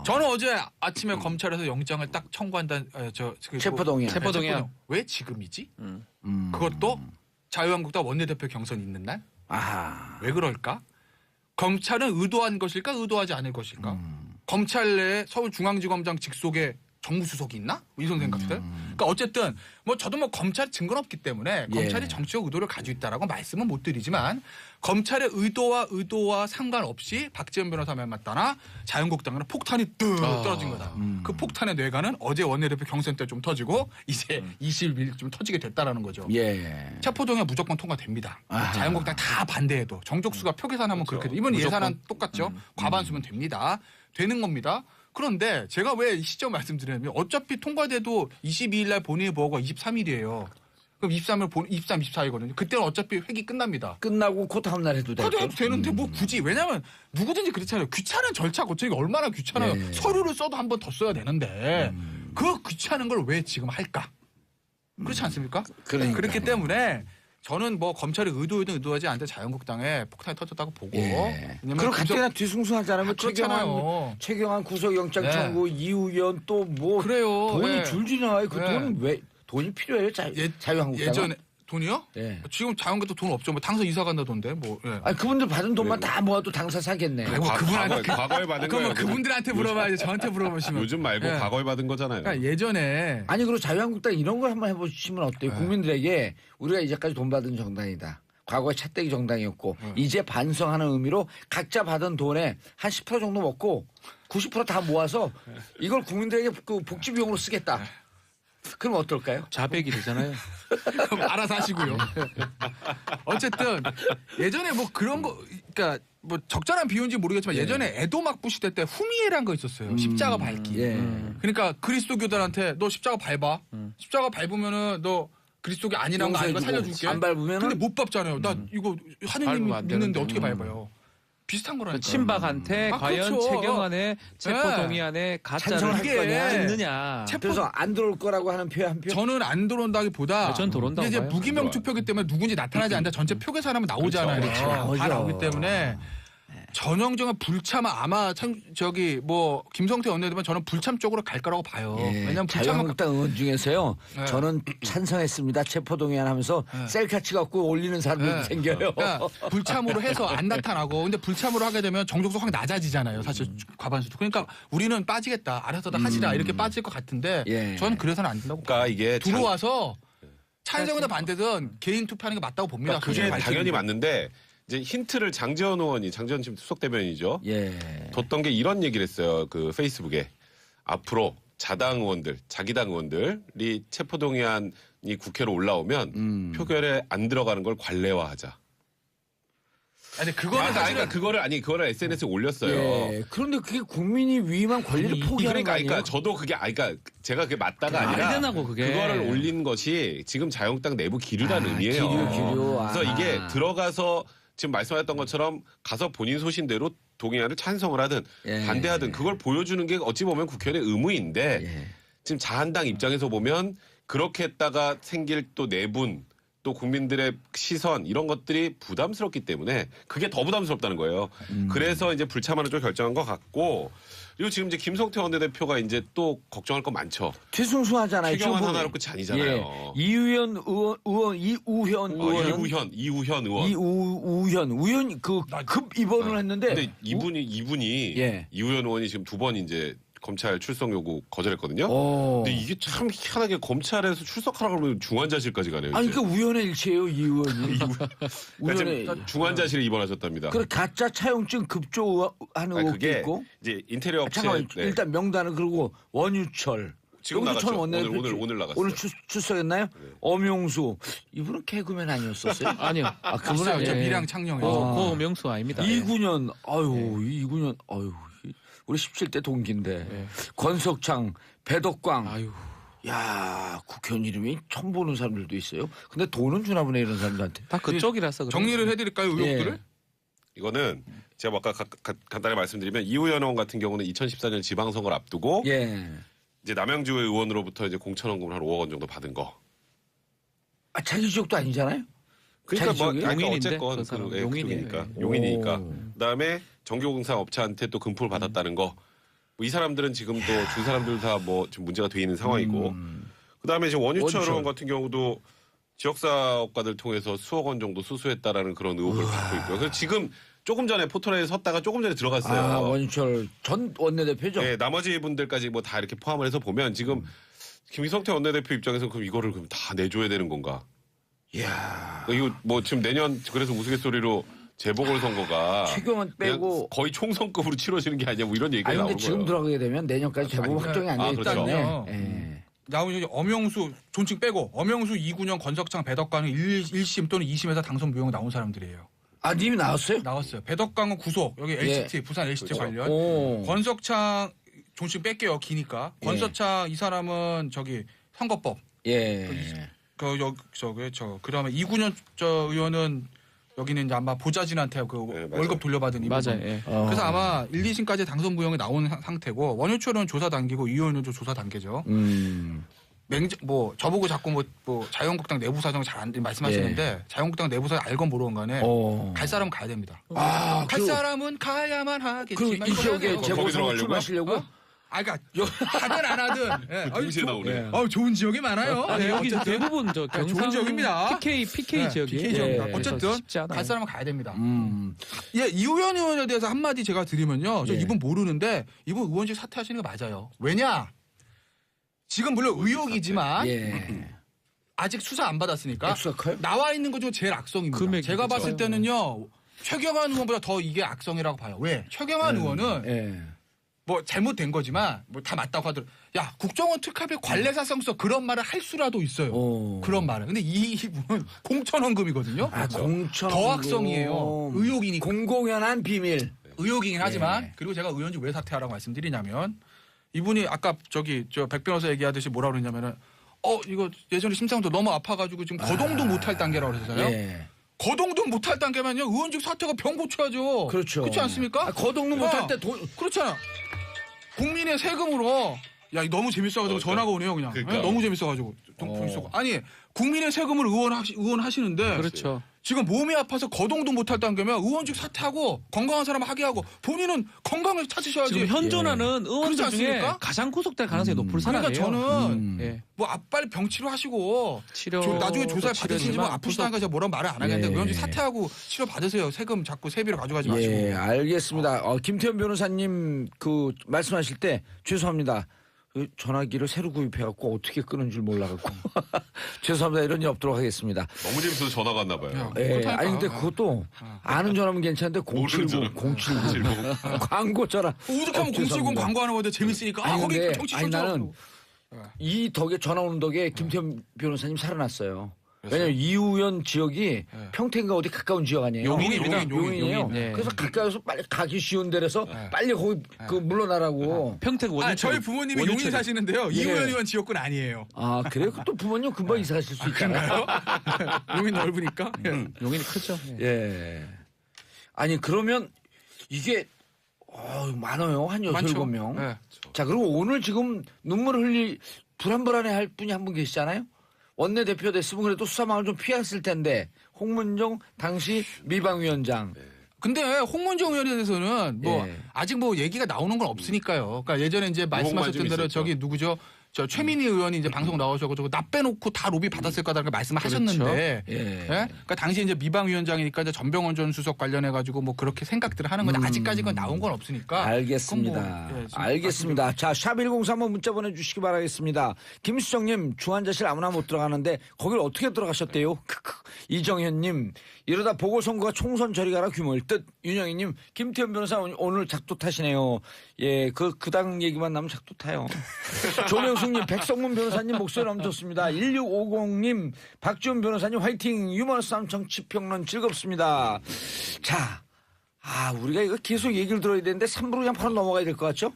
저는 어제 아침에 검찰에서 영장을 딱 청구한다는 체포동의안. 체포동의안. 왜 지금이지? 그것도 자유한국당 원내대표 경선이 있는 날? 아하. 왜 그럴까? 검찰은 의도한 것일까 의도하지 않을 것일까? 검찰 내에 서울중앙지검장 직속에 정무수석이 있나? 이런 생각들. 그러니까 어쨌든 뭐 저도 뭐 검찰 증거는 없기 때문에 예. 검찰이 정치적 의도를 가지고 있다라고 말씀은 못 드리지만 검찰의 의도와 상관없이 박지원 변호사 말 맞다나 자유한국당은 폭탄이 뚝 떨어진 거다. 그 폭탄의 뇌관은 어제 원내대표 경선 때 좀 터지고 이제 20일 좀 터지게 됐다라는 거죠. 예. 체포동의안 무조건 통과됩니다. 아하. 자유한국당 다 반대해도 정족수가 표 계산하면 그렇게 돼. 이번 무조건. 예산안 똑같죠. 과반수면 됩니다. 되는 겁니다. 그런데 제가 왜 이 시점 말씀드리냐면 어차피 통과돼도 22일 날 본회의 보고가 23일이에요. 그럼 23일 24일거든요. 그때는 어차피 회기 끝납니다. 끝나고 코 다음 날 해도 되고. 그래도 해도 되는데 뭐 굳이 왜냐면 누구든지 그렇잖아요. 귀찮은 절차 거치기가 얼마나 귀찮아요. 네. 서류를 써도 한 번 더 써야 되는데 그 귀찮은 걸 왜 지금 할까? 그렇지 않습니까? 그러니까요. 그렇기 때문에 저는 뭐 검찰이 의도하든 의도하지 않든 자유한국당에 폭탄이 터졌다고 보고. 예. 왜냐면 그럼 구속- 갑자기 뒤숭숭하지 않으면 그렇잖아요. 최경환 구속영장 네. 청구 이후연 또 뭐 그래요. 돈이 예. 줄줄이 나와요. 그 예. 돈은 왜 돈이 필요해요? 자유한국당. 예전에 돈이요? 예. 지금 자유한국당 돈 없죠. 뭐 당선 이사 간다던데 뭐. 예. 아니 그분들 받은 돈만 네. 다 모아도 당사 사겠네. 아이고, 과거에 받은 그러면 거예요. 그분들한테 물어봐야지 저한테 물어보시면. 요즘 말고 예. 과거에 받은 거잖아요. 그러니까 예전에 아니 그리고 자유한국당 이런 걸 한번 해보시면 어때요? 네. 국민들에게 우리가 이제까지 돈 받은 정당이다. 과거에 차떼기 정당이었고 이제 반성하는 의미로 각자 받은 돈의 한 10% 정도 먹고 90% 다 모아서 이걸 국민들에게 그 복지 비용으로 쓰겠다. 그럼 어떨까요? 자백이 되잖아요. 그럼 알아서 하시고요. 어쨌든 예전에 뭐 그런 거, 그러니까 뭐 적절한 비유인지 모르겠지만 예전에 에도막부 시대 때 후미에라는 거 있었어요. 십자가 밟기. 예. 그러니까 그리스도교들한테 너 십자가 밟아. 십자가 밟으면은 너 그리스도교 아니란 거 아니까 용서해주고 살려줄게. 안 밟으면은 근데 못 밟잖아요. 나 이거 하느님 밟으면 안 믿는데 되는데. 어떻게 밟아요? 비슷한 거라니까. 친박한테 아, 과연 그렇죠. 최경환의 체포 네. 동의안에 가짜를 찬성할 거냐. 찍느냐. 그래서 안 들어올 거라고 하는 표 한 표. 저는 안 들어온다기보다 네, 전 들어온다고 이제 봐요. 무기명 투표기 때문에 누군지 나타나지 않는데 전체 표 계산하면 나오잖아요. 그렇죠. 그렇죠. 다 나오기 때문에 전형적인 불참 아마 저기 뭐 김성태 원내대표는 저는 불참 쪽으로 갈 거라고 봐요. 예, 왜냐면 불참은 자유한국당 의원 중에서요. 네. 저는 찬성했습니다. 체포동의안 하면서 셀카 찍어갖고 올리는 사람들도 네. 생겨요. 그러니까 불참으로 해서 안 나타나고 근데 불참으로 하게 되면 정족수 확 낮아지잖아요. 사실 과반수도. 그러니까 우리는 빠지겠다. 알아서 다 하시라 이렇게 빠질 것 같은데 예. 저는 그래서는 안 된다고. 그러니까 이게 들어와서 찬성이든 반대든 개인 투표하는 게 맞다고 봅니다. 그러니까 그게 솔직히 당연히 밝히는 맞는데 이제 힌트를 장지원 지금 수석 대변인이죠. 예. 뒀던 게 이런 얘기를 했어요. 그 페이스북에 앞으로 자당 의원들, 자기당 의원들이 체포동의안이 국회로 올라오면 표결에 안 들어가는 걸 관례화하자. 아니 그거는 사실은 그거를 SNS에 올렸어요. 예. 그런데 그게 국민이 위임한 권리를 포기하는 거 아니에요? 그러니까 저도 그러니까 제가 그게 맞다가 아니라 말이 되나고 그게. 그거를 올린 것이 지금 자유한국당 내부 기류라는 의미예요. 기류. 그래서 이게 들어가서 지금 말씀하셨던 것처럼 가서 본인 소신대로 동의안을 찬성을 하든 예. 반대하든 그걸 보여주는 게 어찌 보면 국회의원의 의무인데 예. 지금 자한당 입장에서 보면 그렇게 했다가 생길 또 내분 또 국민들의 시선 이런 것들이 부담스럽기 때문에 그게 더 부담스럽다는 거예요. 그래서 이제 불참하는 쪽을 결정한 것 같고 그리고 지금 이제 김성태 원내대표가 이제 또 걱정할 건 많죠. 뒤숭숭하잖아요. 최경환 하나로 끝이 아니잖아요. 예. 이우현 의원 그 급 입원을 했는데 근데 이분이 예. 이우현 의원이 지금 2번 이제 검찰 출석 요구 거절했거든요. 근데 이게 참 희한하게 검찰에서 출석하라고 그러면 중환자실까지 가네요. 아니 이제. 그 우연의 일치예요, 이 의원이. 우연의 지금 중환자실에 입원하셨답니다. 그 가짜 차용증 급조하는 의혹도 그게 있고. 이제 인테리어 업체 잠깐만 네. 일단 명단을 그리고 원유철 지금 여기서 나갔죠. 원내대표 오늘 나갔어요. 오늘 출석했나요? 엄용수 이분은 개그맨 아니었었어요? 아니요. 아 그분 있어요. 저 아니에요. 미량 창녕에서 그 명수 아닙니다. 이군현 이군현 우리 17대 동기인데 예. 권석창 배덕광 아유. 야 국회의원 이름이 처음 보는 사람들도 있어요. 근데 돈은 주나 보네 이런 사람들한테. 다 그쪽이라서 그래요. 정리를 해드릴까요 의혹들을? 예. 이거는 제가 아까 간단히 말씀드리면 이우현 의원 같은 경우는 2014년 지방선거를 앞두고 예. 이제 남양주 의원으로부터 이제 공천원금을 한 5억 원 정도 받은 거. 아 자기 지역도 아니잖아요. 그러니까 뭐 자기 용인인데, 어쨌건 그 사람 용인이니까 오. 용인이니까 그다음에 정교공사 업체한테 또 금품을 받았다는 거. 뭐이 사람들은 지금 또 두 사람들 다 뭐 지금 문제가 돼 있는 상황이고. 그다음에 지금 원유철 의원 같은 경우도 지역사업가들 통해서 수억 원 정도 수수했다라는 그런 의혹을 받고 있고요. 그래서 지금 조금 전에 포털에 섰다가 조금 전에 들어갔어요. 아 원유철 전 원내대표죠. 네, 나머지 분들까지 뭐 다 이렇게 포함을 해서 보면 지금 김성태 원내대표 입장에서 그럼 이거를 그럼 다 내줘야 되는 건가? 이야. 이거 뭐 지금 내년 그래서 우스갯소리로 재보궐선거가 최경환 그냥 빼고 거의 총선급으로 치러지는 게 아니냐 뭐 이런 얘기가 아니 나오는 근데 거예요. 지금 들어가게 되면 내년까지 재보궐 아니, 확정이 안 돼 그렇죠. 있다네. 일단요. 예. 나오는 엄영수 존칭 빼고 엄영수 이군현 권석창 배덕광은 1심 또는 2심에서 당선 무효가 나온 사람들이에요. 아 님이 나왔어요? 나왔어요. 배덕광은 구속 여기 LCT 부산 LCT 그렇죠. 관련. 오. 권석창 존칭 뺄게요 기니까. 예. 권석창 이 사람은 저기 선거법. 예. 그다음에 이군현 의원은 여기는 이제 아마 보좌진한테 그 네, 맞아요. 월급 돌려받은 이 맞아요. 부분. 예. 그래서 아마 1, 2심까지 당선 무효에 나온 상태고 원유철은 조사 단계고 이의원은 조사 단계죠. 뭐 저보고 자꾸 뭐 자유한국당 내부 사정 잘 안 말씀하시는데 자유한국당 내부 사정 알건 모르건 간에 어. 갈 사람은 가야 됩니다. 아, 갈 사람은 가야만 하겠지만 그이 지역에 거기 재보궐 들어가려고요? 출마하시려고? 아 그러니까 하든 안 하든 예. 동시에 나오네. 좋은 지역이 많아요. 아니, 네, 여기 어쨌든. 대부분 저 좋은 경상 지역입니다. PK 지역이 PK 지역입니다. 예. 어쨌든 쉽지 않아요. 갈 사람은 가야 됩니다. 예. 이우현 의원에 대해서 한마디 제가 드리면요. 저 예. 이분 모르는데 이분 의원직 사퇴하시는 거 맞아요. 왜냐? 지금 물론 의혹이지만 예. 아직 수사 안 받았으니까 액수가 커요? 나와 있는 것 중 제일 악성입니다. 금액이 제가 그렇죠. 봤을 때는요. 최경환 의원보다 더 이게 악성이라고 봐요. 왜? 최경환 의원은 예. 뭐 잘못된 거지만 뭐 다 맞다고 하더라도 야 국정원 특활비 관례사성서 그런 말을 할 수라도 있어요. 오. 그런 말을. 근데 이분은 공천원금이거든요. 아, 공천. 더 악성이에요. 의혹이니까. 공공연한 비밀. 의혹이긴 하지만 예. 그리고 제가 의원직 왜 사퇴하라고 말씀드리냐면 이분이 아까 저 백 변호사 얘기하듯이 뭐라 그러냐면은 이거 예전에 심상도 너무 아파가지고 지금 거동도 못할 단계라고 그러잖아요. 예. 거동도 못할 단계면요 의원직 사퇴가 병 고쳐야죠. 그렇죠. 그렇지 않습니까? 아, 거동도 못할 때 돈. 그렇잖아. 국민의 세금으로 야 이거 너무 재밌어가지고 전화가 오네요 그냥. 그러니까. 예? 너무 재밌어가지고. 아니 국민의 세금을 의원하시는데 그렇죠. 지금 몸이 아파서 거동도 못할 단계면 의원직 사퇴하고 건강한 사람 하게 하고 본인은 건강을 찾으셔야지. 지금 현존하는 의원들 그렇지 중에 않습니까? 가장 구속될 가능성이 높을 그러니까 사람이에요. 저는 예. 뭐 빨리 병치료 하시고 치료 나중에 조사를 받으시지 뭐 치료지만 아프시다니까 제가 뭐라고 말을 안 하겠는데 예. 의원직 사퇴하고 치료 받으세요. 세금 자꾸 세비로 가져가지 마시고. 예, 알겠습니다. 김태현 변호사님 그 말씀하실 때 죄송합니다. 그 전화기를 새로 구입해갖고 어떻게 끄는 줄 몰라갖고 죄송합니다. 이런 일 없도록 하겠습니다. 너무 재밌어서 전화가 왔나 봐요. 예, 그렇다니까. 아니 근데 그것도 아는 전화면 괜찮은데 모르는 079 광고 전화. 오죽하면 070 죄송합니다. 광고하는 건데 재밌으니까 아니, 근데 정치 아니 좋죠. 나는 이 덕에 전화 오는 덕에 김태현 변호사님 살아났어요. 왜냐면 이우연 지역이 평택과 어디 가까운 지역 아니에요? 용인입니다. 용인이에요. 용인. 네. 그래서 가까워서 빨리 가기 쉬운 데라서 빨리 거기 그 물러나라고. 평택 원유 저희 부모님이 용인 사시는데요. 이우연 의원 지역군 아니에요. 아 그래요? 또 부모님 금방 이사 가실 수 있잖아요. 용인 넓으니까. 용인이 크죠. 예. 아니 그러면 이게 많아요. 한 6-7명. 네. 자 그리고 오늘 지금 눈물을 흘릴 불안불안해할 분이 한 분 계시잖아요. 원내대표 됐으면 그래도 수사망을 좀 피했을 텐데 홍문종 당시 미방위원장. 근데 홍문종 의원에 대해서는 뭐 예. 아직 뭐 얘기가 나오는 건 없으니까요. 그러니까 예전에 이제 말씀하셨던 좀 대로 있었죠. 저기 누구죠? 저 최민희 의원이 이제 방송 나오셔가지고 나 빼놓고 다 로비 받았을 거다라고 말씀을 하셨는데, 예. 예? 그러니까 당시 이제 미방위원장이니까 이제 전병헌 전 수석 관련해가지고 뭐 그렇게 생각들을 하는 건데 아직까지 그건 나온 건 없으니까. 알겠습니다. 그건 뭐, 예, 지금 알겠습니다. 자, 샵1035 문자 보내주시기 바라겠습니다. 김수정님, 중환자실 아무나 못 들어가는데 거길 어떻게 들어가셨대요? 크크. 이정현님, 이러다 보궐선거가 총선 저리 가라 규모일 듯. 윤영희님, 김태현 변호사 오늘 작두 타시네요. 예, 그 당 얘기만 나면 작두 타요. 조명숙님, 백성문 변호사님 목소리 너무 좋습니다. 1650님, 박지훈 변호사님 화이팅. 유머러스 정치평론 즐겁습니다. 자, 우리가 이거 계속 얘기를 들어야 되는데 3부로 그냥 바로 넘어가야 될 것 같죠?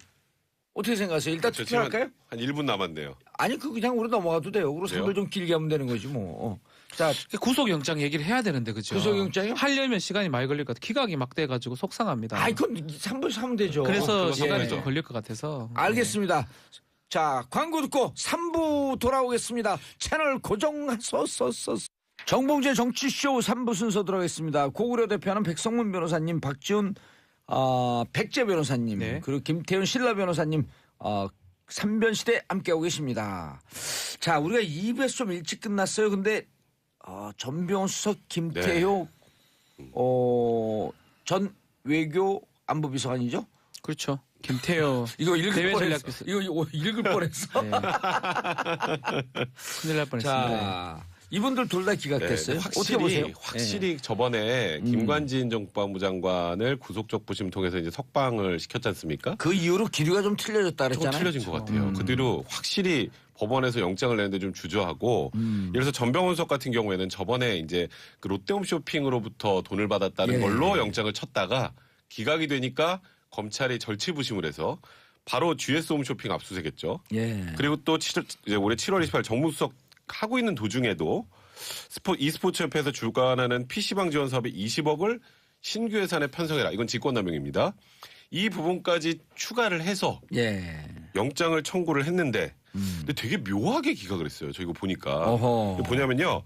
어떻게 생각하세요? 일단 저 투표할까요? 지금 한 1분 남았네요. 아니, 그냥 우리 넘어가도 돼요. 그리고 그래요? 3부 좀 길게 하면 되는 거지 뭐. 자, 구속영장 얘기를 해야 되는데 그죠? 구속영장이요? 하려면 시간이 많이 걸릴 것 같아요. 기각이 막 돼가지고 속상합니다. 그럼 3부에서 하면 되죠. 그래서 그거 시간이 예. 좀 걸릴 것 같아서. 알겠습니다. 자, 광고 듣고 3부 돌아오겠습니다. 채널 고정하소서. 정봉재 정치쇼 3부 순서 들어가겠습니다. 고구려 대표하는 백성문 변호사님, 박지훈 백재 변호사님, 네. 그리고 김태훈 신라 변호사님 3변시대 함께하고 계십니다. 자, 우리가 2부에서 좀 일찍 끝났어요. 근데 전병헌 수석 김태효 전 외교 안보비서관이죠? 그렇죠. 김태효 이거 읽을 대외 뻔했어. 전략비서. 이거 읽을 뻔했어. 네. 큰일 날 뻔했습니다. 자, 이분들 둘 다 기각됐어요. 어떻게 보세요? 확실히 저번에 김관진 전 국방부 장관을 구속적부심 통해서 이제 석방을 시켰지 않습니까? 그 이후로 기류가 좀 틀려졌다 조금 그랬잖아요. 틀려진 것 같아요. 그 뒤로 확실히 법원에서 영장을 내는데 좀 주저하고 예를 들어서 전병헌 수석 같은 경우에는 저번에 이제 그 롯데홈 쇼핑으로부터 돈을 받았다는 예. 걸로 영장을 쳤다가 기각이 되니까 검찰이 절치부심을 해서 바로 GS 홈쇼핑 압수수색했죠. 예. 그리고 또 이제 올해 7월 28일 정무수석 하고 있는 도중에도 e스포츠협회에서 주관하는 PC방 지원 사업에 20억을 신규 예산에 편성해라. 이건 직권남용입니다. 이 부분까지 추가를 해서 예. 영장을 청구를 했는데 근데 되게 묘하게 기각을 했어요. 저 이거 보니까. 어허. 이거 뭐냐면요.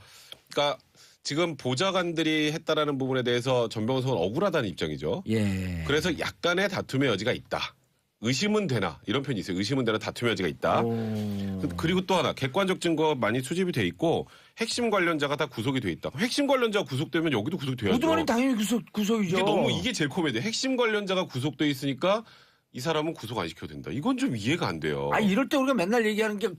그러니까 지금 보좌관들이 했다라는 부분에 대해서 전병헌 수석은 억울하다는 입장이죠. 예. 그래서 약간의 다툼의 여지가 있다. 의심은 되나 이런 표현이 있어요. 의심은 되나 다툼의 여지가 있다. 그리고 또 하나 객관적 증거 많이 수집이 돼 있고 핵심 관련자가 다 구속이 돼 있다. 핵심 관련자가 구속되면 여기도 구속돼야죠. 우두머리 당연히 구속이죠. 이게 제일 코미디. 핵심 관련자가 구속돼 있으니까 이 사람은 구속 안 시켜도 된다. 이건 좀 이해가 안 돼요. 이럴 때 우리가 맨날 얘기하는 게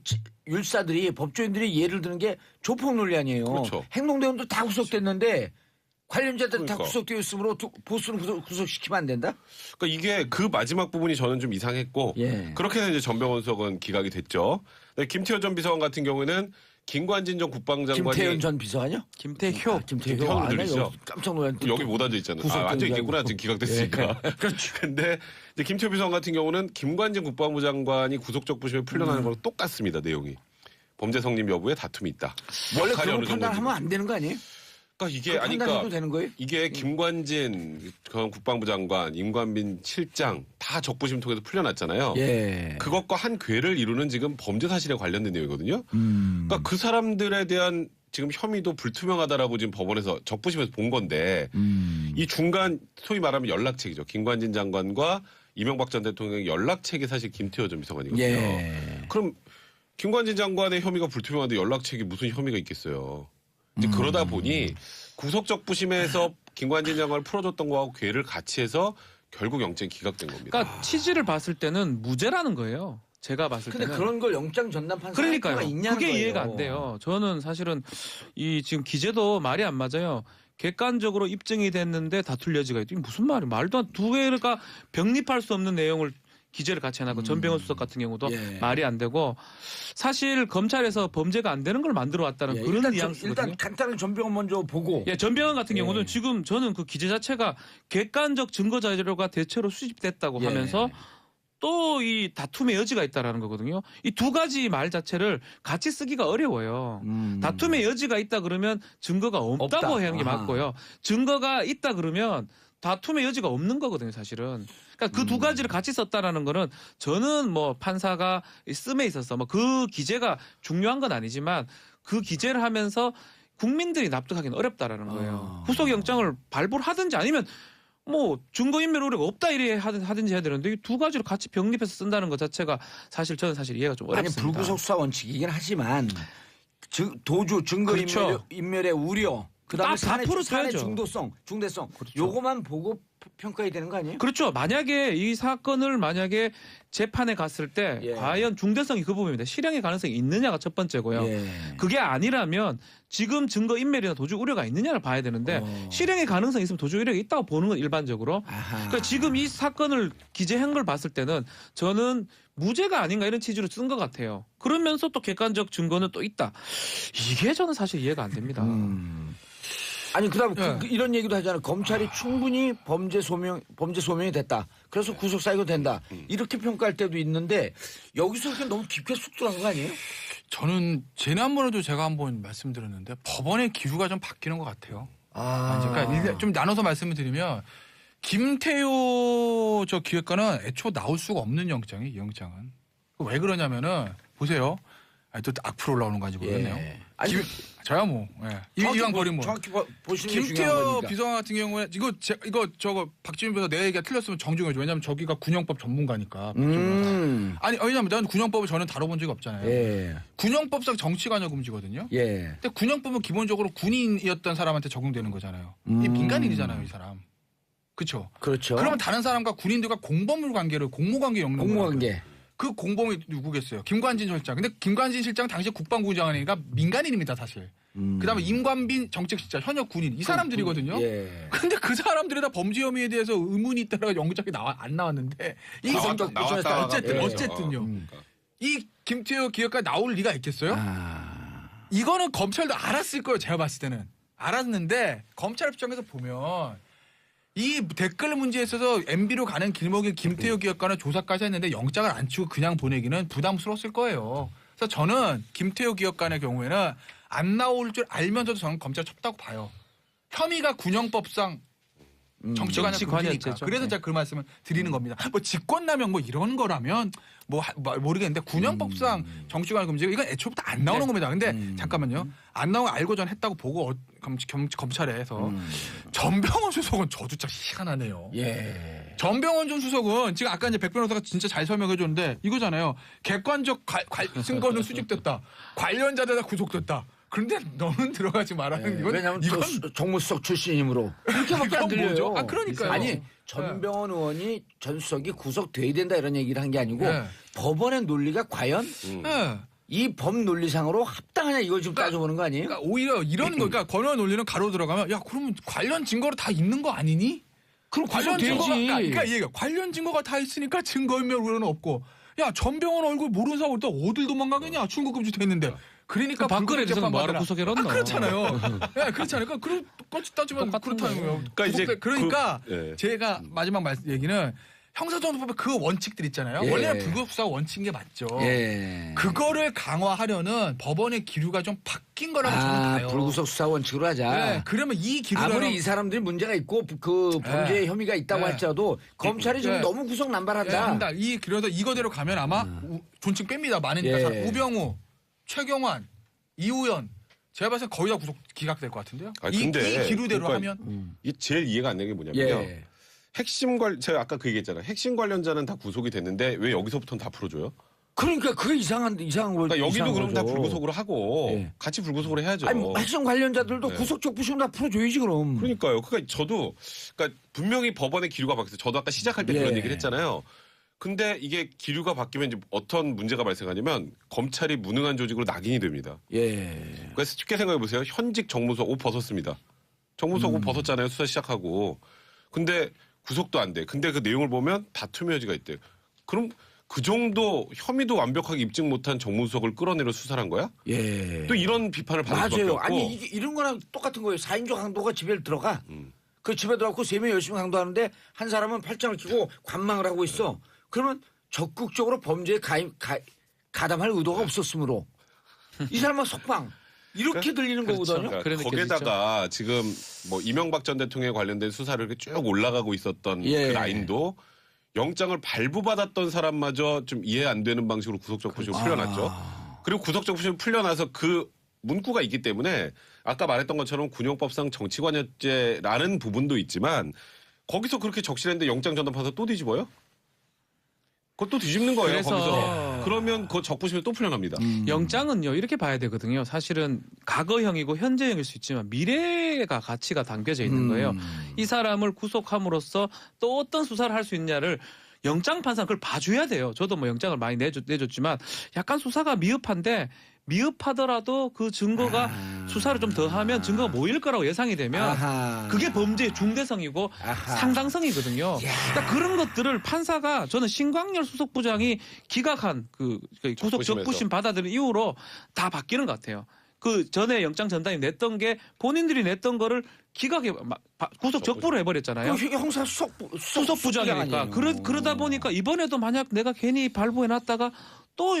율사들이 법조인들이 예를 드는 게 조폭 논리 아니에요. 그렇죠. 행동대원도 다 구속됐는데 관련자들 다 그러니까. 구속되어 있으므로 보수는 구속시키면 안 된다? 그러니까 이게 그 마지막 부분이 저는 좀 이상했고 예. 그렇게 해서 이제 전병헌 수석은 기각이 됐죠. 김태현 전 비서관 같은 경우에는 김관진 전 국방장관이 김태현 전 비서관이요? 김태효. 김태효 를 들리시죠? 깜짝 놀랐는데 여기 못 앉아 있잖아요. 앉아 있겠구나. 지금 기각됐으니까. 그렇죠. 근데 이제 김태효 비서관 같은 경우는 김관진 국방부 장관이 구속적부심에 풀려나는 거랑 똑같습니다. 내용이. 범죄 성립 여부에 다툼이 있다. 원래 역할이 그런 어느 거 판단하면 정도인지. 안 되는 거 아니에요? 그러니까 이게 판단해도 되는 거예요? 이게 김관진 전 국방부 장관, 임관빈 실장 다 적부심 통해서 풀려났잖아요. 예. 그것과 한 궤를 이루는 지금 범죄 사실에 관련된 내용이거든요. 그러니까 그 사람들에 대한 지금 혐의도 불투명하다라고 지금 법원에서 적부심에서 본 건데 이 중간 소위 말하면 연락책이죠. 김관진 장관과 이명박 전 대통령의 연락책이 사실 김태호 전 비서관이거든요. 예. 그럼 김관진 장관의 혐의가 불투명한데 연락책이 무슨 혐의가 있겠어요. 이제 그러다 보니 구속적부심에서 김관진 장관을 풀어줬던 거하고 궤를 같이 해서 결국 영장이 기각된 겁니다. 그러니까 취지를 봤을 때는 무죄라는 거예요. 제가 봤을 근데 때는. 그런 걸 영장 전담 판사 그러니까요. 있냐는 그게 거예요. 이해가 안 돼요. 저는 사실은 이 지금 기재도 말이 안 맞아요. 객관적으로 입증이 됐는데 다툴 여지가 있다. 이게 무슨 말이에요? 말도 안 두 개가 병립할 수 없는 내용을 기재를 같이 해놨고 전병헌 수석 같은 경우도 예. 말이 안 되고 사실 검찰에서 범죄가 안 되는 걸 만들어 왔다는 예, 그런 일단, 뉘앙스거든요. 일단 간단한 전병헌 먼저 보고. 예, 전병헌 같은 예. 경우는 지금 저는 그 기재 자체가 객관적 증거 자료가 대체로 수집됐다고 예. 하면서 또 이 다툼의 여지가 있다라는 거거든요. 이 두 가지 말 자체를 같이 쓰기가 어려워요. 다툼의 여지가 있다 그러면 증거가 없다고 없다. 하는 게 아하. 맞고요. 증거가 있다 그러면 다툼의 여지가 없는 거거든요, 사실은. 그러니까 그 두 가지를 같이 썼다라는 거는 저는 뭐 판사가 씀에 있어서 뭐 그 기재가 중요한 건 아니지만 그 기재를 하면서 국민들이 납득하기는 어렵다라는 거예요. 구속영장을 발부를 하든지 아니면 뭐 증거인멸 우려가 없다 이래 하든지 해야 되는데 이 두 가지를 같이 병립해서 쓴다는 것 자체가 저는 사실 이해가 좀 아니 어렵습니다. 불구속 수사 원칙이긴 하지만 도주 증거 그렇죠. 인멸의 우려 그다음에 딱 4% 사안의 써야죠. 중대성 그렇죠. 요거만 보고 평가해야 되는 거 아니에요? 그렇죠. 만약에 이 사건을 만약에 재판에 갔을 때 예. 과연 중대성이 그 부분입니다. 실형의 가능성이 있느냐가 첫 번째고요. 예. 그게 아니라면 지금 증거 인멸이나 도주 우려가 있느냐를 봐야 되는데 실형의 가능성이 있으면 도주 우려가 있다고 보는 건 일반적으로. 아하. 그러니까 지금 이 사건을 기재한 걸 봤을 때는 저는 무죄가 아닌가 이런 취지로 쓴 것 같아요. 그러면서 또 객관적 증거는 또 있다. 이게 저는 사실 이해가 안 됩니다. 아니 그다음 예. 이런 얘기도 하잖아요. 검찰이 충분히 범죄 소명이 됐다. 그래서 구속 사유가 된다. 이렇게 평가할 때도 있는데 여기서 그렇게 너무 깊게 쑥 들어간 거 아니에요? 저는 지난번에도 제가 한번 말씀드렸는데 법원의 기류가 좀 바뀌는 것 같아요. 그러니까 좀 나눠서 말씀을 드리면 김태효 저 기획관은 애초 나올 수가 없는 영장이 이 영장은. 왜 그러냐면은 보세요. 아니, 또 악플 올라오는 거 가지고 그러네요. 아니, 저야 뭐 이왕 버린 뭐. 정확히 보시는 게 중요한 김태효 거니까. 비서관 같은 경우에 이거 저거 박지민 비서 내 얘기가 틀렸으면 정중해줘. 왜냐면 저기가 군형법 전문가니까. 아니 왜냐면 난 군형법을 저는 다뤄본 적이 없잖아요. 예. 군형법상 정치관여 금지거든요. 예. 근데 군형법은 기본적으로 군인이었던 사람한테 적용되는 거잖아요. 이 민간인이잖아요, 이 사람. 그렇죠. 그렇죠. 그러면 다른 사람과 군인들과 공범 관계를 공모관계 엮는 거예요. 공무관계. 그 공범이 누구겠어요? 김관진 실장. 근데 김관진 실장 당시 국방부 장관이니까 민간인입니다, 사실. 그다음에 임관빈 정책실장 현역 군인 이 사람들이거든요. 예. 근데 그 사람들이 다 범죄 혐의에 대해서 의문이 있다가 영장이 안 나왔는데 이 나왔다. 어쨌든요. 이 김태효 기획관 나올 리가 있겠어요? 이거는 검찰도 알았을 거예요. 제가 봤을 때는 알았는데 검찰 입장에서 보면 이 댓글 문제에 있어서 MB로 가는 길목에 김태효 기획관은 조사까지 했는데 영장을 안 치고 그냥 보내기는 부담스러웠을 거예요. 그래서 저는 김태효 기획관의 경우에는 안 나올 줄 알면서도 저는 검찰 쳤다고 봐요. 혐의가 군형법상 정치관의 금지니까. 정치관이었죠. 그래서 제가 그 말씀을 드리는 겁니다. 뭐 직권남용 뭐 이런 거라면 뭐 모르겠는데 군형법상 정치관의 금지가 이건 애초부터 안 나오는 겁니다. 근데 잠깐만요. 안 나오고 알고 전 했다고 보고 검찰에서 전병헌 수석은 저도 참 희한하네요. 예. 전병헌 전 수석은 지금 아까 이제 백 변호사가 진짜 잘 설명해 줬는데 이거잖아요. 객관적 증거는 수집됐다. 관련자들 다 구속됐다. 그런데 너는 들어가지 말라는 이건 왜냐하면 또 정무수석 출신이므로 그렇게밖에 안 이건 들려요. 뭐죠? 아, 그러니까요. 아니 전병헌 의원이 전 수석이 구속돼야 된다 이런 얘기를 한 게 아니고 네. 법원의 논리가 과연 네. 이 법 논리상으로 합당하냐 이걸 지금 따져보는 거 아니에요? 그러니까 오히려 이런 거, 그러니까 권한 논리는 가로 들어가면 야 그러면 관련 증거로 다 있는 거 아니니? 그럼 관련 구속되지. 증거가 그러니까 얘가 관련 증거가 다 있으니까 증거인멸 우려는 없고 야 전병헌 얼굴 모르는 사람 또 어딜 도망가겠냐 출국 금지 돼 있는데 그러니까 박근혜 불구속 대통령 재판 뭐하러 받으라. 구속해 놨노? 그렇잖아요. 예, 그렇잖아요. 그러니까 똑같이 따지면 똑같은 그렇다는 거예요. 그러니까 이제 그러니까 예. 제가 마지막 얘기는 형사정도법의 그 원칙들 있잖아요. 예. 원래는 불구속 수사 원칙인 게 맞죠. 예. 그거를 강화하려는 법원의 기류가 좀 바뀐 거라고 저는 봐요. 불구속 수사 원칙으로 하자. 네, 그러면 이 기류는 아무리 이 사람들이 문제가 있고 그 범죄 혐의가 있다고 네. 할지라도 검찰이 지금 네. 너무 구속 남발한다. 한다. 그래서 이거대로 가면 아마 존칭 뺍니다. 많으니까 예. 우병우, 최경환, 이우연 제가 봤을 때 거의 다 구속 기각될 것 같은데요. 아니, 이 근데 기류대로 그러니까 하면 이게 제일 이해가 안 되는 게 뭐냐면요. 예. 제가 아까 그 얘기했잖아요. 핵심 관련자는 다 구속이 됐는데 왜 여기서부터는 다 풀어줘요? 그러니까 그게 이상한 거. 그러니까 여기도 이상한 그럼 다 거죠. 불구속으로 하고 예. 같이 불구속으로 해야죠. 아니 뭐 핵심 관련자들도 네. 구속적 부심 다 풀어줘야지 그럼. 그러니까요. 그러니까 저도 그러니까 분명히 법원의 기류가 바뀌었어요. 저도 아까 시작할 때 예. 그런 얘기를 했잖아요. 근데 이게 기류가 바뀌면 이제 어떤 문제가 발생하냐면 검찰이 무능한 조직으로 낙인이 됩니다. 예. 그래서 쉽게 생각해 보세요. 현직 정무수석 옷 벗었습니다. 정무수석 옷 벗었잖아요. 수사 시작하고. 근데 구속도 안 돼. 근데 그 내용을 보면 다툼의 여지가 있대. 그럼 그 정도 혐의도 완벽하게 입증 못한 정무수석을 끌어내려 수사를 한 거야? 예. 또 이런 비판을 받을 수밖에 맞아요. 없고. 아니 이런 거랑 똑같은 거예요. 4인조 강도가 집에 들어가. 그 집에 들어가고 3명 열심히 강도하는데 한 사람은 팔짱을 끼고 관망을 하고 있어. 그러면 적극적으로 범죄에 가담할 의도가 없었으므로 이 사람은 석방 이렇게 들리는 거거든요. 그러니까 그래 거기에다가 지금 뭐 이명박 전 대통령에 관련된 수사를 이렇게 쭉 올라가고 있었던 예. 그 라인도 영장을 발부받았던 사람마저 좀 이해 안 되는 방식으로 구속적부심을 풀려났죠. 그리고 구속적부심을 풀려나서 그 문구가 있기 때문에 아까 말했던 것처럼 군용법상 정치관여죄라는 부분도 있지만 거기서 그렇게 적시했는데 영장 전담판사 또 뒤집어요? 그것도 뒤집는 거예요. 그래서 거기서. 그러면 그 적부심이 또 풀려납니다. 영장은요 이렇게 봐야 되거든요. 사실은 과거형이고 현재형일 수 있지만 미래가 가치가 담겨져 있는 거예요. 이 사람을 구속함으로써 또 어떤 수사를 할 수 있냐를 영장 판사는 그걸 봐줘야 돼요. 저도 뭐 영장을 많이 내줬지만 약간 수사가 미흡한데 미흡하더라도 그 증거가 수사를 좀 더 하면 증거가 모일 거라고 예상이 되면 아하. 그게 범죄의 중대성이고 아하. 상당성이거든요. 그러니까 그런 것들을 판사가 저는 신광열 수석부장이 기각한 그 구속 적부심 받아들인 이후로 다 바뀌는 것 같아요. 그 전에 영장 전담이 냈던 게 본인들이 냈던 거를 기각해 구속 적부를 해버렸잖아요. 그 형사 수석부장이니까 그러다 보니까 이번에도 만약 내가 괜히 발부해놨다가 또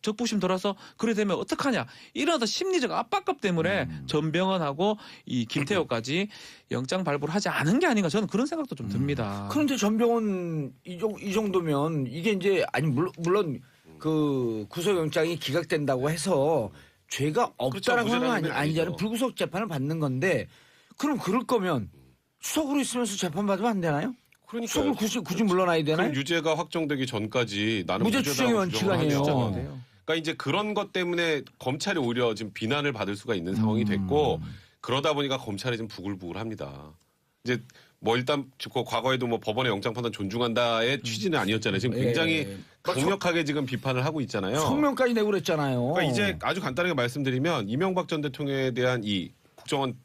적부심 돌아서 그래 되면 어떡하냐 이러다 심리적 압박감 때문에 전병헌하고 이 김태호까지 영장 발부를 하지 않은 게 아닌가 저는 그런 생각도 좀 듭니다. 그런데 전병헌 이 정도면 이게 이제 아니 물론 그 구속영장이 기각된다고 해서 죄가 없다라고 하는 건 아니잖아요. 불구속 재판을 받는 건데 그럼 그럴 거면 수석으로 있으면서 재판 받으면 안 되나요? 그러니까 수석을 굳이 물러나야 되나요? 그 유죄가 확정되기 전까지 나는 무죄 추정의 원칙 아니에요. 그러니까 이제 그런 것 때문에 검찰이 오히려 지금 비난을 받을 수가 있는 상황이 됐고 그러다 보니까 검찰이 좀 부글부글합니다. 이제 뭐 일단 과거에도 뭐 법원의 영장 판단 존중한다의 취지는 아니었잖아요. 지금 굉장히 강력하게 지금 비판을 하고 있잖아요. 성명까지 내고 그랬잖아요. 그러니까 이제 아주 간단하게 말씀드리면 이명박 전 대통령에 대한 이 국정원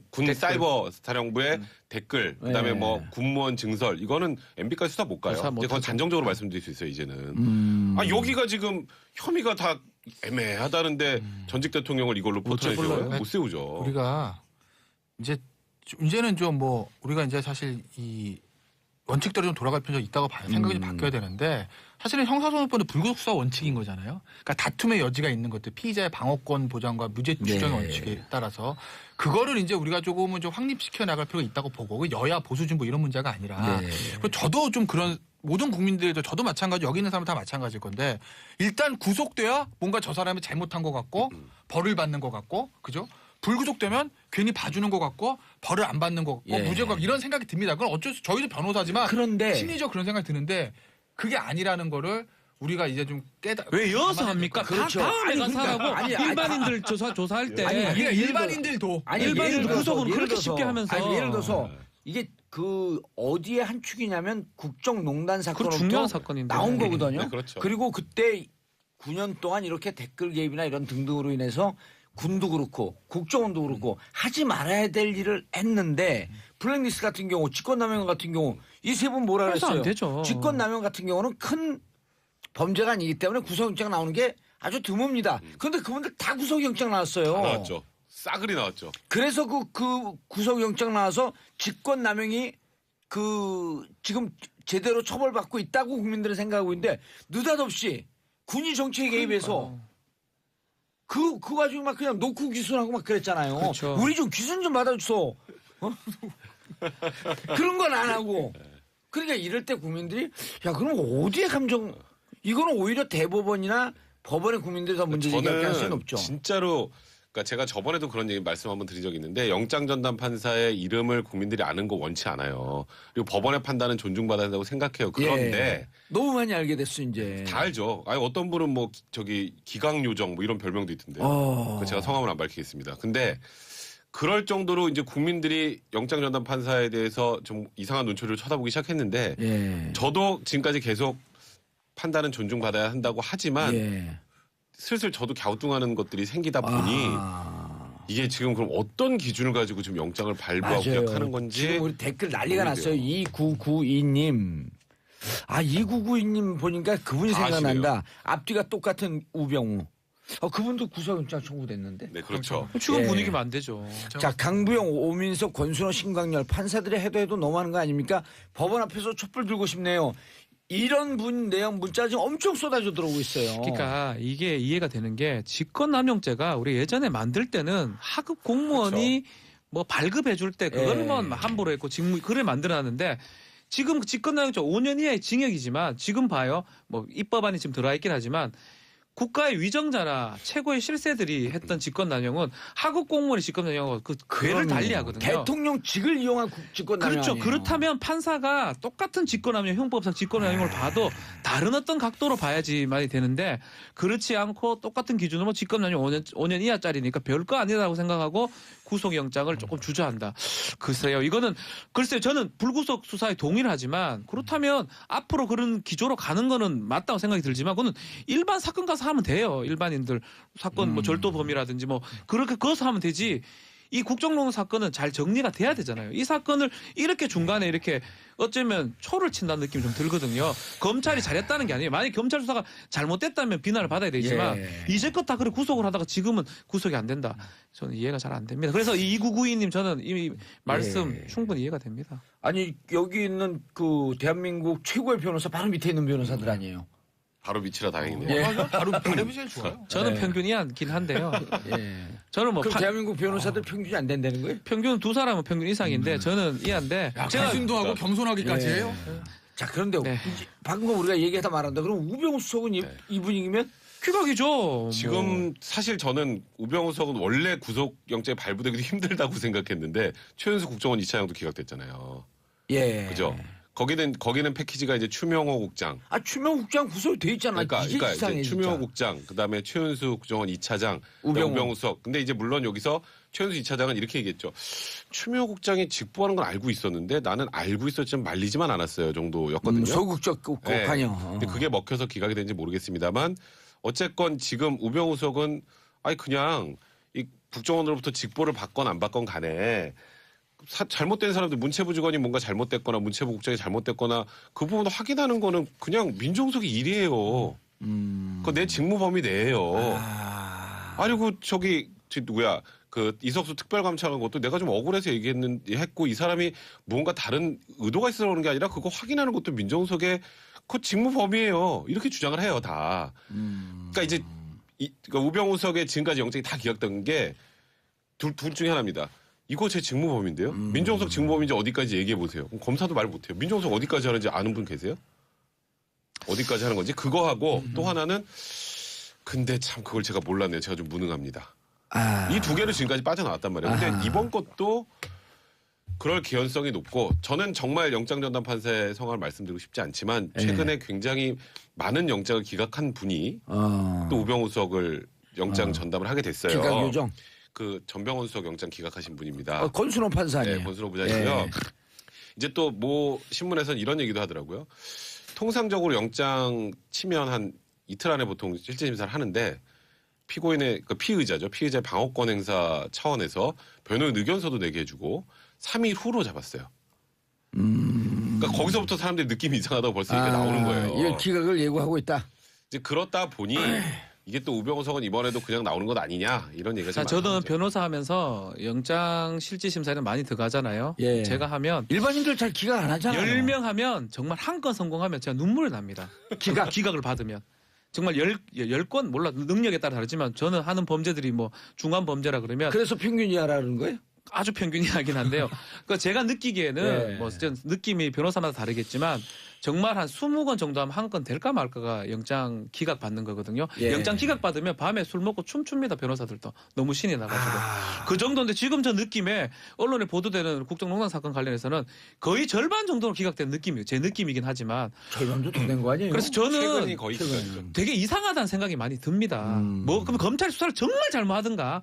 군 사이버 사령부의 댓글 그다음에 뭐 군무원 증설 이거는 MB까지 수사 못 가요. 이제 그건 단정적으로 말씀드릴 수 있어요. 이제는 여기가 지금 혐의가 다 애매하다는데 전직 대통령을 이걸로 포천해줘요. 못 세우죠. 우리가 이제는 좀 뭐 우리가 이제 사실 이 원칙대로 좀 돌아갈 필요가 있다고 봐요. 생각이 좀 바뀌어야 되는데 사실은 형사소송법은 불구속 수사 원칙인 거잖아요. 그러니까 다툼의 여지가 있는 것들 피의자의 방어권 보장과 무죄 추정 원칙에 따라서 그거를 이제 우리가 조금은 좀 확립시켜 나갈 필요가 있다고 보고 여야 보수 진보 이런 문제가 아니라 그리고 저도 좀 그런 모든 국민들도 저도 마찬가지 여기 있는 사람 다 마찬가지일 건데 일단 구속돼야 뭔가 저 사람이 잘못한 것 같고 벌을 받는 것 같고 그죠? 불구속되면 괜히 봐주는 것 같고 벌을 안 받는 것 같고 무죄가 이런 생각이 듭니다. 그건 어쩔 수 저희도 변호사지만 그런데 심리적 그런 생각이 드는데 그게 아니라는 거를 우리가 이제 좀 왜 이어서 합니까? 그렇죠. 다음에 아니, 가서 하라고 아니, 일반인들 조사할 때 그러니까 일반인들도 일반인들 구속은 그렇게 쉽게 하면서 예를 들어서 이게 그 어디에 한 축이냐면 국정농단 중요한 사건부터 사건인데. 나온 거거든요. 네, 그렇죠. 그리고 그때 9년 동안 이렇게 댓글 개입이나 이런 등등으로 인해서 군도 그렇고 국정원도 그렇고 하지 말아야 될 일을 했는데 블랙리스트 같은 경우 직권남용 같은 경우 이 세 분 뭐라 해서 그랬어요? 안 되죠. 직권남용 같은 경우는 큰 범죄가 아니기 때문에 구속영장 나오는 게 아주 드뭅니다. 그런데 그분들 다 구속영장 나왔어요. 다 나왔죠. 싸그리 나왔죠. 그래서 그 구속영장 나와서 직권남용이 지금 제대로 처벌받고 있다고 국민들은 생각하고 있는데 느닷없이 군이 정치에 개입해서 그 와중에 막 그냥 놓고 귀순하고 막 그랬잖아요. 그렇죠. 우리 좀 귀순 좀 받아주소. 그런 건 안 하고. 그러니까 이럴 때 국민들이 야 그럼 어디에 이거는 오히려 대법원이나 법원의 국민들이 더 문제 제기할 가능성이 높죠. 진짜로 그러니까 제가 저번에도 그런 얘기 말씀 한번 드린 적이 있는데 영장 전담 판사의 이름을 국민들이 아는 거 원치 않아요. 그리고 법원의 판단은 존중받아야 된다고 생각해요. 그런데 너무 많이 알게 됐어 이제. 다 알죠. 아니 어떤 분은 뭐 기강요정 뭐 이런 별명도 있던데요. 제가 성함을 안 밝히겠습니다. 근데 그럴 정도로 이제 국민들이 영장 전담 판사에 대해서 좀 이상한 눈초리를 쳐다보기 시작했는데 저도 지금까지 계속 판단은 존중받아야 한다고 하지만 슬슬 저도 갸우뚱하는 것들이 생기다 보니 이게 지금 그럼 어떤 기준을 가지고 지금 영장을 발부하고 기각하는 건지 지금 우리 댓글 난리가 났어요. 2992님 2992님 보니까 그분이 다 생각난다. 앞뒤가 똑같은 우병우. 그분도 구속영장 청구됐는데. 네, 그렇죠. 지금 예. 분위기면 안 되죠. 자, 강부영, 오민석, 권순호, 신광열 판사들의 해도 너무하는 거 아닙니까? 법원 앞에서 촛불 들고 싶네요. 이런 내용 문자 지금 엄청 쏟아져 들어오고 있어요. 그러니까 이게 이해가 되는 게 직권남용죄가 우리 예전에 만들 때는 하급 공무원이 뭐 발급해 줄 때 그거를 뭐 함부로 했고 그걸 만들어놨는데 지금 직권남용죄 5년 이하의 징역이지만 지금 봐요. 뭐 입법안이 지금 들어와 있긴 하지만 국가의 위정자나 최고의 실세들이 했던 직권남용은 하급 공무원의 직권남용하고 그 궤를 달리하거든요. 대통령직을 이용한 직권남용. 그렇죠. 아니에요. 그렇다면 판사가 똑같은 직권남용, 형법상 직권남용을 봐도 다른 어떤 각도로 봐야지만이 되는데 그렇지 않고 똑같은 기준으로 뭐 직권남용 5년 이하짜리니까 별거 아니라고 생각하고 구속영장을 조금 주저한다. 글쎄요. 이거는 글쎄요. 저는 불구속 수사에 동의를 하지만 그렇다면 앞으로 그런 기조로 가는 거는 맞다고 생각이 들지만 그거는 일반 사건 가서 하면 돼요. 일반인들 사건 뭐 절도 범위라든지 뭐 그렇게 그어서 하면 되지. 이 국정농단 사건은 잘 정리가 돼야 되잖아요. 이 사건을 이렇게 중간에 이렇게 어쩌면 초를 친다는 느낌이 좀 들거든요. 검찰이 잘했다는 게 아니에요. 만약 검찰 수사가 잘못됐다면 비난을 받아야 되지만 이제껏 다 그래 구속을 하다가 지금은 구속이 안 된다. 저는 이해가 잘 안 됩니다. 그래서 2992님 저는 이 말씀 충분히 이해가 됩니다. 아니 여기 있는 그 대한민국 최고의 변호사 바로 밑에 있는 변호사들 아니에요. 바로 밑이라 다행이네요. 바로 발음이 제일 좋아요. 저는 평균이 안긴 한데요. 저는 뭐 그럼 대한민국 변호사들 평균이 안 된다는 거예요? 평균 두 사람은 평균 이상인데 저는 이한데 제가 진도하고 겸손하기까지 해요. 자 그런데 네. 방금 우리가 얘기하다 말한다. 그럼 우병우 수석은 이 분위기면 쾌각이죠. 지금 사실 저는 우병우 수석은 원래 구속영장에 발부되기도 힘들다고 생각했는데 최은수 국정원 2차장도 기각됐잖아요. 그죠? 거기는 패키지가 이제 추명호 국장. 추명호 국장 구속이 돼 있잖아. 그러니까 이제 이제 추명호 국장, 그다음에 최은수 국정원 2차장, 우병우 수석. 근데 이제 물론 여기서 최은수 2차장은 이렇게 얘기했죠. 추명호 국장이 직보하는 건 알고 있었는데 나는 알고 있었지만 말리지만 않았어요 정도였거든요. 소극적 관여. 근데 그게 먹혀서 기각이 된지 모르겠습니다만 어쨌건 지금 우병우 수석은 그냥 이 국정원으로부터 직보를 받건 안 받건 간에 잘못된 사람들 문체부 직원이 뭔가 잘못됐거나 문체부 국장이 잘못됐거나 그 부분을 확인하는 거는 그냥 민정수석의 일이에요. 그거 내 직무 범위 내예요. 아니고 저기 누구야 그 이석수 특별감찰관 것도 내가 좀 억울해서 얘기했고 이 사람이 뭔가 다른 의도가 있어서 그런 게 아니라 그거 확인하는 것도 민정수석의 그 직무 범위예요. 이렇게 주장을 해요 다. 그러니까 이제 그러니까 우병우 수석의 지금까지 영장이 다 기각된 게 둘 중에 하나입니다. 이거 제 직무범위인데요. 민정수석 직무범위인지 어디까지 얘기해 보세요. 검사도 말 못해요. 민정수석 어디까지 하는지 아는 분 계세요? 어디까지 하는 건지 그거 하고 또 하나는 근데 참 그걸 제가 몰랐네요. 제가 좀 무능합니다. 이 두 개를 지금까지 빠져나왔단 말이에요. 근데 이번 것도 그럴 개연성이 높고 저는 정말 영장전담 판사의 성함을 말씀드리고 싶지 않지만 최근에 굉장히 많은 영장을 기각한 분이 또 우병우 수석을 영장 전담을 하게 됐어요. 기각 요정. 그 전병헌 수석 영장 기각하신 분입니다. 권순호 판사 아니에요? 네, 권순호 부장이고요. 이제 또 뭐 신문에서는 이런 얘기도 하더라고요. 통상적으로 영장 치면 한 이틀 안에 보통 실제 심사를 하는데 피고인의 그 피의자죠. 피의자의 방어권 행사 차원에서 변호인 의견서도 내게 해주고 3일 후로 잡았어요. 그러니까 거기서부터 사람들이 느낌이 이상하다고 벌써 얘기가 나오는 거예요. 이건 기각을 예고하고 있다. 이제 그렇다 보니 이게 또 우병우 수석은 이번에도 그냥 나오는 것 아니냐 이런 얘기가 좀 저는 많아요. 변호사 하면서 영장 실질 심사에는 많이 들어가잖아요. 제가 하면 일반인들 잘 기각 안 하잖아요. 10명 하면 정말 한 건 성공하면 제가 눈물이 납니다. 기각을 받으면. 정말 10건 몰라 능력에 따라 다르지만 저는 하는 범죄들이 뭐 중한 범죄라 그러면 그래서 평균 이하라는 거예요? 아주 평균이하긴 한데요. 그러니까 제가 느끼기에는 뭐 느낌이 변호사마다 다르겠지만 정말 한 20건 정도 하면 한 건 될까 말까가 영장 기각 받는 거거든요. 영장 기각 받으면 밤에 술 먹고 춤춥니다. 변호사들도. 너무 신이 나가지고. 그 정도인데 지금 저 느낌에 언론에 보도되는 국정농단 사건 관련해서는 거의 절반 정도로 기각된 느낌이에요. 제 느낌이긴 하지만. 절반도 더 된 거 아니에요? 그래서 저는 최근이 거의 기각이죠. 되게 이상하다는 생각이 많이 듭니다. 뭐 그럼 검찰 수사를 정말 잘못하든가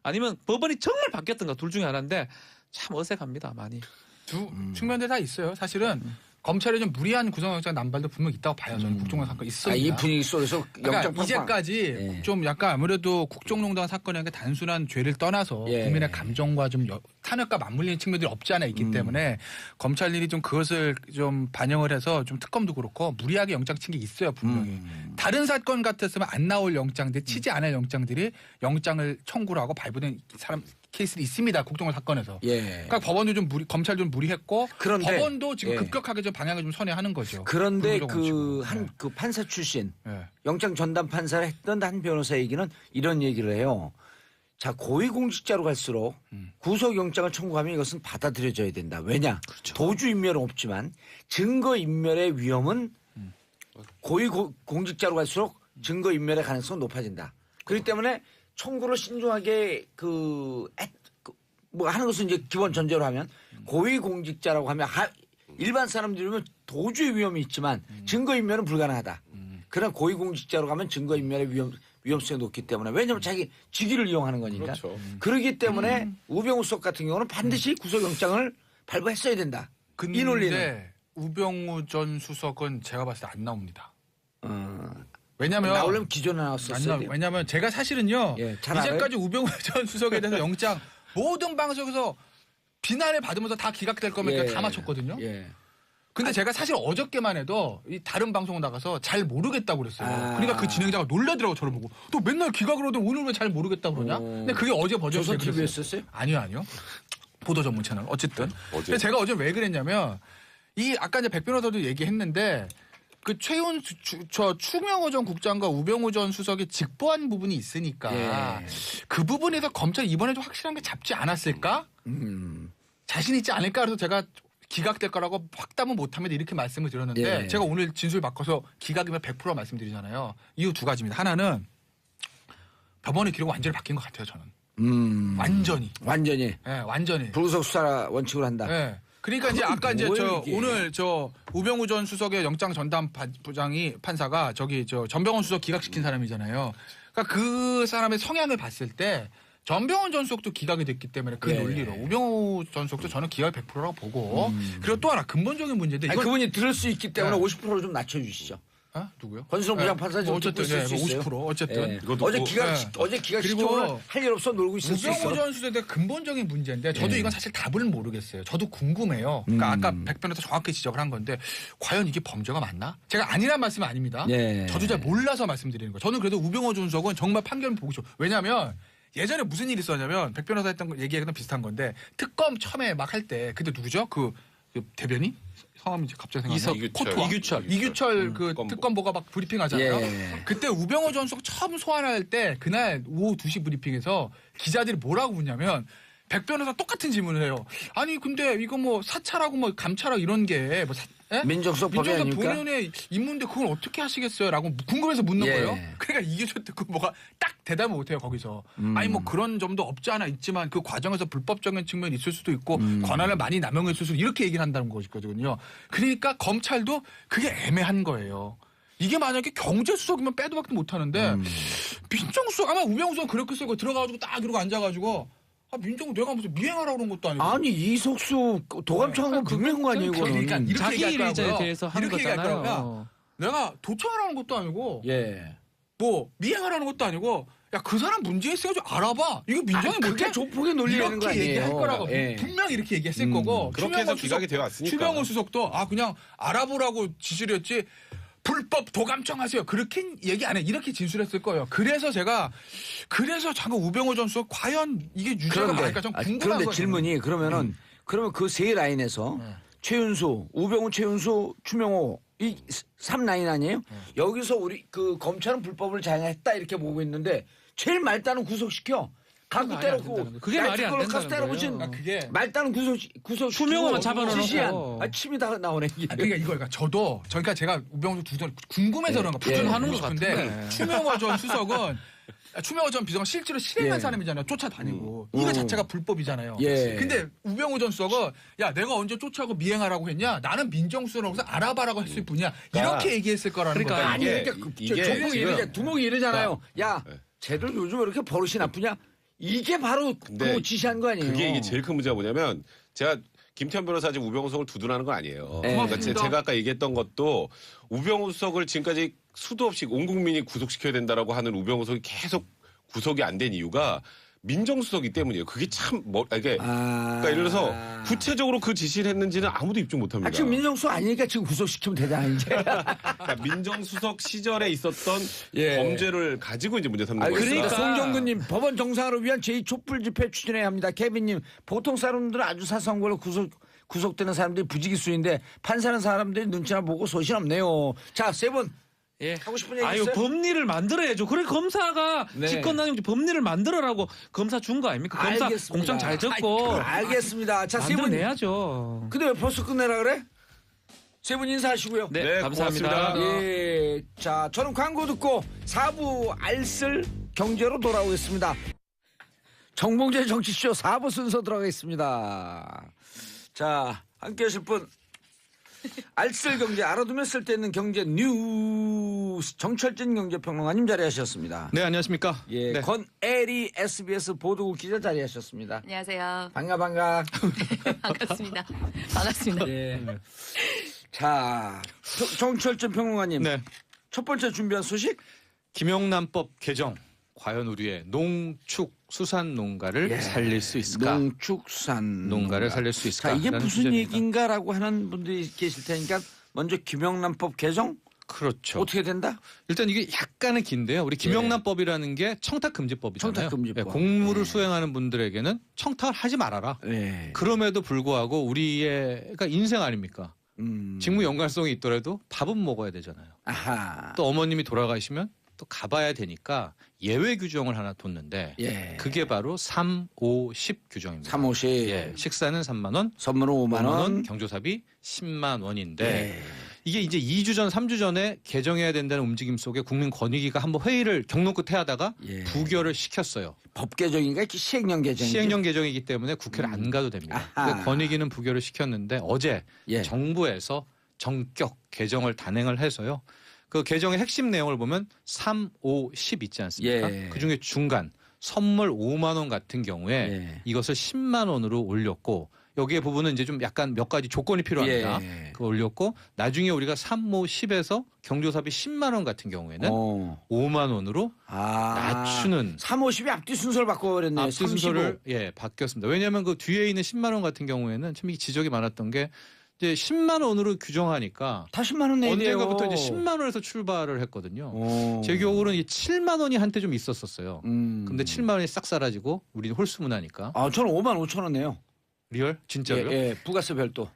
아니면 법원이 정말 바뀌었던가 둘 중에 하나인데 참 어색합니다. 많이. 두 측면들 다 있어요. 사실은 검찰의 좀 무리한 구속영장 남발도 분명 있다고 봐요. 저는 국정농단 사건 있습니다. 이 분위기 속에서 영장 그러니까 이제까지 좀 약간 아무래도 국정농단 사건이라는 게 단순한 죄를 떠나서 국민의 감정과 좀 탄핵과 맞물리는 측면들이 없지 않아 있기 때문에 검찰일이 좀 그것을 좀 반영을 해서 좀 특검도 그렇고 무리하게 영장 친 게 있어요 분명히. 다른 사건 같았으면 안 나올 영장들 치지 않을 영장들이 영장을 청구를 하고 발부된 사람 케이스도 있습니다. 국정원 사건에서. 예. 그러니까 법원도 좀 검찰도 좀 무리했고 그런데 법원도 지금 예. 급격하게 좀 방향을 좀 선회하는 거죠. 그런데 불구속 원칙으로. 그 판사 출신 예. 영장 전담 판사를 했던 한 변호사 얘기는 이런 얘기를 해요. 자, 고위공직자로 갈수록 구속영장을 청구하면 이것은 받아들여져야 된다. 왜냐? 도주인멸은 없지만 증거인멸의 위험은 고위공직자로 갈수록 증거인멸의 가능성은 높아진다. 그렇기 때문에 청구를 신중하게 뭐 하는 것은 이제 기본 전제로 하면 고위공직자라고 하면 일반 사람들이면 도주의 위험이 있지만 증거인멸은 불가능하다. 그러나 고위공직자로 가면 증거인멸의 위험성이 높기 때문에 왜냐하면 자기 직위를 이용하는 거니까. 그렇죠. 그렇기 때문에 우병우 수석 같은 경우는 반드시 구속영장을 발부했어야 된다. 이 논리는. 근데 우병우 전 수석은 제가 봤을 때 안 나옵니다. 왜냐면 나오려면 기존에 나왔었어요. 왜냐면 제가 사실은요. 예, 잘 알아요? 이제까지 우병우 전 수석에 대해서 영장 모든 방송에서 비난을 받으면서 다 기각될 거면 예. 다 맞췄거든요. 예. 근데 제가 사실 어저께만 해도 이 다른 방송 나가서 잘 모르겠다고 그랬어요. 아. 그러니까 그 진행자가 놀라더라고 저를 보고. 또 맨날 기각을 하더니 오늘 왜 잘 모르겠다고 그러냐? 근데 그게 어제 버전에 조선 그랬어요. TV였었어요? 아니요. 보도 전문 채널. 어쨌든. 어제. 근데 제가 어제 왜 그랬냐면 이 아까 이제 백 변호사도 얘기했는데 그 추명호 전 국장과 우병우 전 수석이 직보한 부분이 있으니까 예. 그 부분에서 검찰이 이번에도 확실한 게 잡지 않았을까? 자신 있지 않을까? 그래서 제가 기각될 거라고 확답은 못하면 이렇게 말씀을 드렸는데 예. 제가 오늘 진술 바꿔서 기각이면 100% 말씀드리잖아요. 이유 두 가지입니다. 하나는 법원의 기록 완전히 바뀐 것 같아요. 저는 완전히. 완전히 완전히. 불구속 수사 원칙으로 한다. 네. 그러니까 이제 아까 이제 뭐예요, 이게? 오늘 우병우 전 수석의 영장 전담 부장이 판사가 전병헌 수석 기각시킨 사람이잖아요. 그러니까 그 사람의 성향을 봤을 때 전병헌 전 수석도 기각이 됐기 때문에 그 예. 논리로 우병우 전 수석도 저는 기각 100%라고 보고 그리고 또 하나 근본적인 문제인데 아니, 이건 그분이 들을 수 있기 때문에 네. 50%를 좀 낮춰주시죠. 누구요? 권순호 부장판사 좀 어쨌든 듣고 있을 수 있어요. 50% 어쨌든 예. 이것도 어제 뭐- 기각 그리고 시켜오늘 할 일 없어 놀고 있을 수 우병우 있어. 전 수석에 대한 근본적인 문제인데 저도 이건 사실 답을 모르겠어요. 저도 궁금해요. 그러니까 아까 백 변호사 정확히 지적을 한 건데 과연 이게 범죄가 맞나? 제가 아니란 말씀은 아닙니다. 예. 저도 잘 몰라서 말씀드리는 거예요. 저는 그래도 우병우 전 수석은 정말 판결을 보고 싶어요. 왜냐하면 예전에 무슨 일이 있었냐면 백 변호사 했던 거 얘기하던 비슷한 건데 특검 처음에 막 할 때 그때 누구죠? 그 대변인? 성함이 이제 갑자기 생각나. 이규철 그 특검보. 특검보가 막 브리핑 하잖아요. 예. 그때 우병우 전 수석 처음 소환할 때 그날 오후 2시 브리핑에서 기자들이 뭐라고 묻냐면 백 변호사 똑같은 질문을 해요. 아니 근데 이거 뭐 사찰하고 뭐 감찰하고 이런 게 뭐 민정수석 법이 민정수석 아닙니까? 본연의 임무인데 그걸 어떻게 하시겠어요? 라고 궁금해서 묻는 예. 거예요. 그러니까 이규철 특검보가 딱 대답을 못해요 거기서. 아니 뭐 그런 점도 없지 않아 있지만 그 과정에서 불법적인 측면이 있을 수도 있고 권한을 많이 남용했을 수도 이렇게 얘기를 한다는 것이거든요. 그러니까 검찰도 그게 애매한 거예요. 이게 만약에 경제수석이면 빼도 박도 못하는데 민정수석 아마 우병우 수석 그렇게 쓰고 들어가가지고 딱 이러고 앉아가지고 민정수 내가 무슨 미행하라고 그런 것도 아니고. 아니 이석수 도감청한 건 분명한 거 아니에요. 그러니까 그거는. 이렇게 자기 얘기할 일에 거라고요. 대해서 하는 이렇게 얘기할 거잖아요. 거라고요. 내가 도청하라는 것도 아니고 예. 뭐 미행하라는 것도 아니고 야 그 사람 문제 있어요 좀 알아봐. 이거 민정이 아니, 그게 못해? 조폭의 논리라는 거 이렇게 아니에요. 얘기할 거라고 예. 분명히 이렇게 얘기했을 거고 그렇게 해서 기각이 되어 왔으니까. 추명호 수석도 그냥 알아보라고 지시를 했지 불법 도감청하세요. 그렇게 얘기 안 해. 이렇게 진술했을 거예요. 그래서 잠깐 우병우 전 수석 과연 이게 유죄가 맞을까 좀 궁금한 그런데 거예요. 질문이 그러면 그 세 라인에서 최윤수, 우병우, 최윤수, 추명호 이 3라인 아니에요? 여기서 우리 그 검찰은 불법을 자행했다 이렇게 보고 있는데 제일 말단은 구속시켜. 갖고 말이 안 때렸고 된다는 거예요. 그게 말이 안 가서 된다는 때려보신 거예요. 그게 말단은 구속 추명호만 잡아놓고. 지시한 침이 다 나오네. 이게. 그러니까 이거 저도 그러니까 제가 우병우 두전 궁금해서 그런 거 예. 부정하는 것 싶은데. 같은데 추명호 전 수석은 추명호 전 비서관 실제로 실행한 예. 사람이잖아요. 쫓아다니고 이거 자체가 불법이잖아요. 예. 근데 우병우 전 수석은 야 내가 언제 쫓아가고 미행하라고 했냐? 나는 민정수석으로서 알아봐라고 했을 뿐이야. 이렇게 얘기했을 거라는 그러니까 거예요. 아니 이게- 그러니까 이게 조폭이 지금- 이러잖아. 두목이 이러잖아요. 야, 쟤들 요즘 왜 이렇게 버릇이 나쁘냐? 이게 바로 근데 그 지시한 거 아니에요? 그게 이게 제일 큰 문제가 뭐냐면 제가 김태현 변호사 지금 우병우 수석을 두둔하는 건 아니에요. 네. 그러니까 제가 아까 얘기했던 것도 우병우 수석을 지금까지 수도 없이 온 국민이 구속시켜야 된다라고 하는 우병우 수석이 계속 구속이 안 된 이유가 민정수석이 때문이에요. 그게 참 이게 그러니까 예를 들어서 구체적으로 그 지시를 했는지는 아무도 입증 못합니다. 지금 민정수석 아니니까 지금 구속시키면 되잖아 이제. 그러니까 민정수석 시절에 있었던 범죄를 가지고 이제 문제 삼는 거예요. 그러니까 송정근님 법원 정상화를 위한 제2촛불 집회 추진해야 합니다. 케빈님 보통 사람들은 아주 사소한 걸로 구속되는 사람들이 부지기수인데 판사는 사람들이 눈치나 보고 소신 없네요. 자, 세 분 하고 싶은 얘기 있어요? 법리를 만들어야죠. 그래 검사가 네. 직권남용 법리를 만들어라고 검사 준 거 아닙니까? 검사 알겠습니다. 공장 잘 적고 알겠습니다. 자, 세 분. 만들어내야죠. 근데 왜 벌써 끝내라 그래? 세 분 인사하시고요. 네, 감사합니다. 고맙습니다. 예. 자, 저는 광고 듣고 4부 알쓸 경제로 돌아오겠습니다. 정봉재 정치쇼 4부 순서 들어가겠습니다. 자, 함께 하실 분. 알쓸 경제 알아두면 쓸데있는 경제 뉴스 정철진 경제평론가님 자리하셨습니다. 네, 안녕하십니까? 예, 네. 권애리 SBS 보도국 기자 자리하셨습니다. 안녕하세요. 반가. 반갑습니다. 반갑습니다. 예. 자, 정철진 평론가님. 네. 첫 번째 준비한 소식? 김영란법 개정. 과연 우리의 농축수산 농가를 살릴 수 있을까? 농축산 농가를 살릴 수 있을까? 자, 이게 라는 무슨 주제입니다. 얘기인가라고 하는 분들이 계실 테니까 먼저 김영란법 개정 그렇죠. 어떻게 된다? 일단 이게 약간은 긴데요. 우리 김영란법이라는 게 청탁금지법이잖아요. 청탁금지법. 네, 공무를 네. 수행하는 분들에게는 청탁을 하지 말아라. 네. 그럼에도 불구하고 우리의 그러니까 인생 아닙니까? 직무 연관성이 있더라도 밥은 먹어야 되잖아요. 아하. 또 어머님이 돌아가시면 또 가봐야 되니까 예외 규정을 하나 뒀는데 예. 그게 바로 3, 5, 10 규정입니다. 3, 50. 예, 식사는 3만 원, 선물은 5만 원. 경조사비 10만 원인데 예. 이게 이제 2주 전, 3주 전에 개정해야 된다는 움직임 속에 국민권익위가 한번 회의를 경론 끝에 하다가 예. 부결을 시켰어요. 법 개정인가 시행령 개정인지. 시행령 개정이기 때문에 국회를 안 가도 됩니다. 아하. 근데 권익위는 부결을 시켰는데 어제 예. 정부에서 전격 개정을 단행을 해서요. 그 개정의 핵심 내용을 보면 3, 5, 10 있지 않습니까? 예. 그중에 중간 선물 5만 원 같은 경우에 예. 이것을 10만 원으로 올렸고 여기에 부분은 이제 좀 약간 몇 가지 조건이 필요합니다. 예. 그거 올렸고 나중에 우리가 3, 5, 10에서 경조사비 10만 원 같은 경우에는 5만 원으로 낮추는 3, 50이 앞뒤 순서를 바꿔버렸네요. 앞뒤 순서를 바뀌었습니다. 왜냐하면 그 뒤에 있는 10만 원 같은 경우에는 참 이게 지적이 많았던 게 이제 10만 원으로 규정하니까 다 10만 원 내야 돼요. 언젠가부터 이제 10만 원에서 출발을 했거든요. 오. 제 기억으로는 이 7만 원이 한때 좀 있었었어요. 근데 7만 원이 싹 사라지고 우리는 홀수문화니까. 아, 저는 5만 5천 원 내요. 리얼? 진짜로요? 예, 부가세 별도.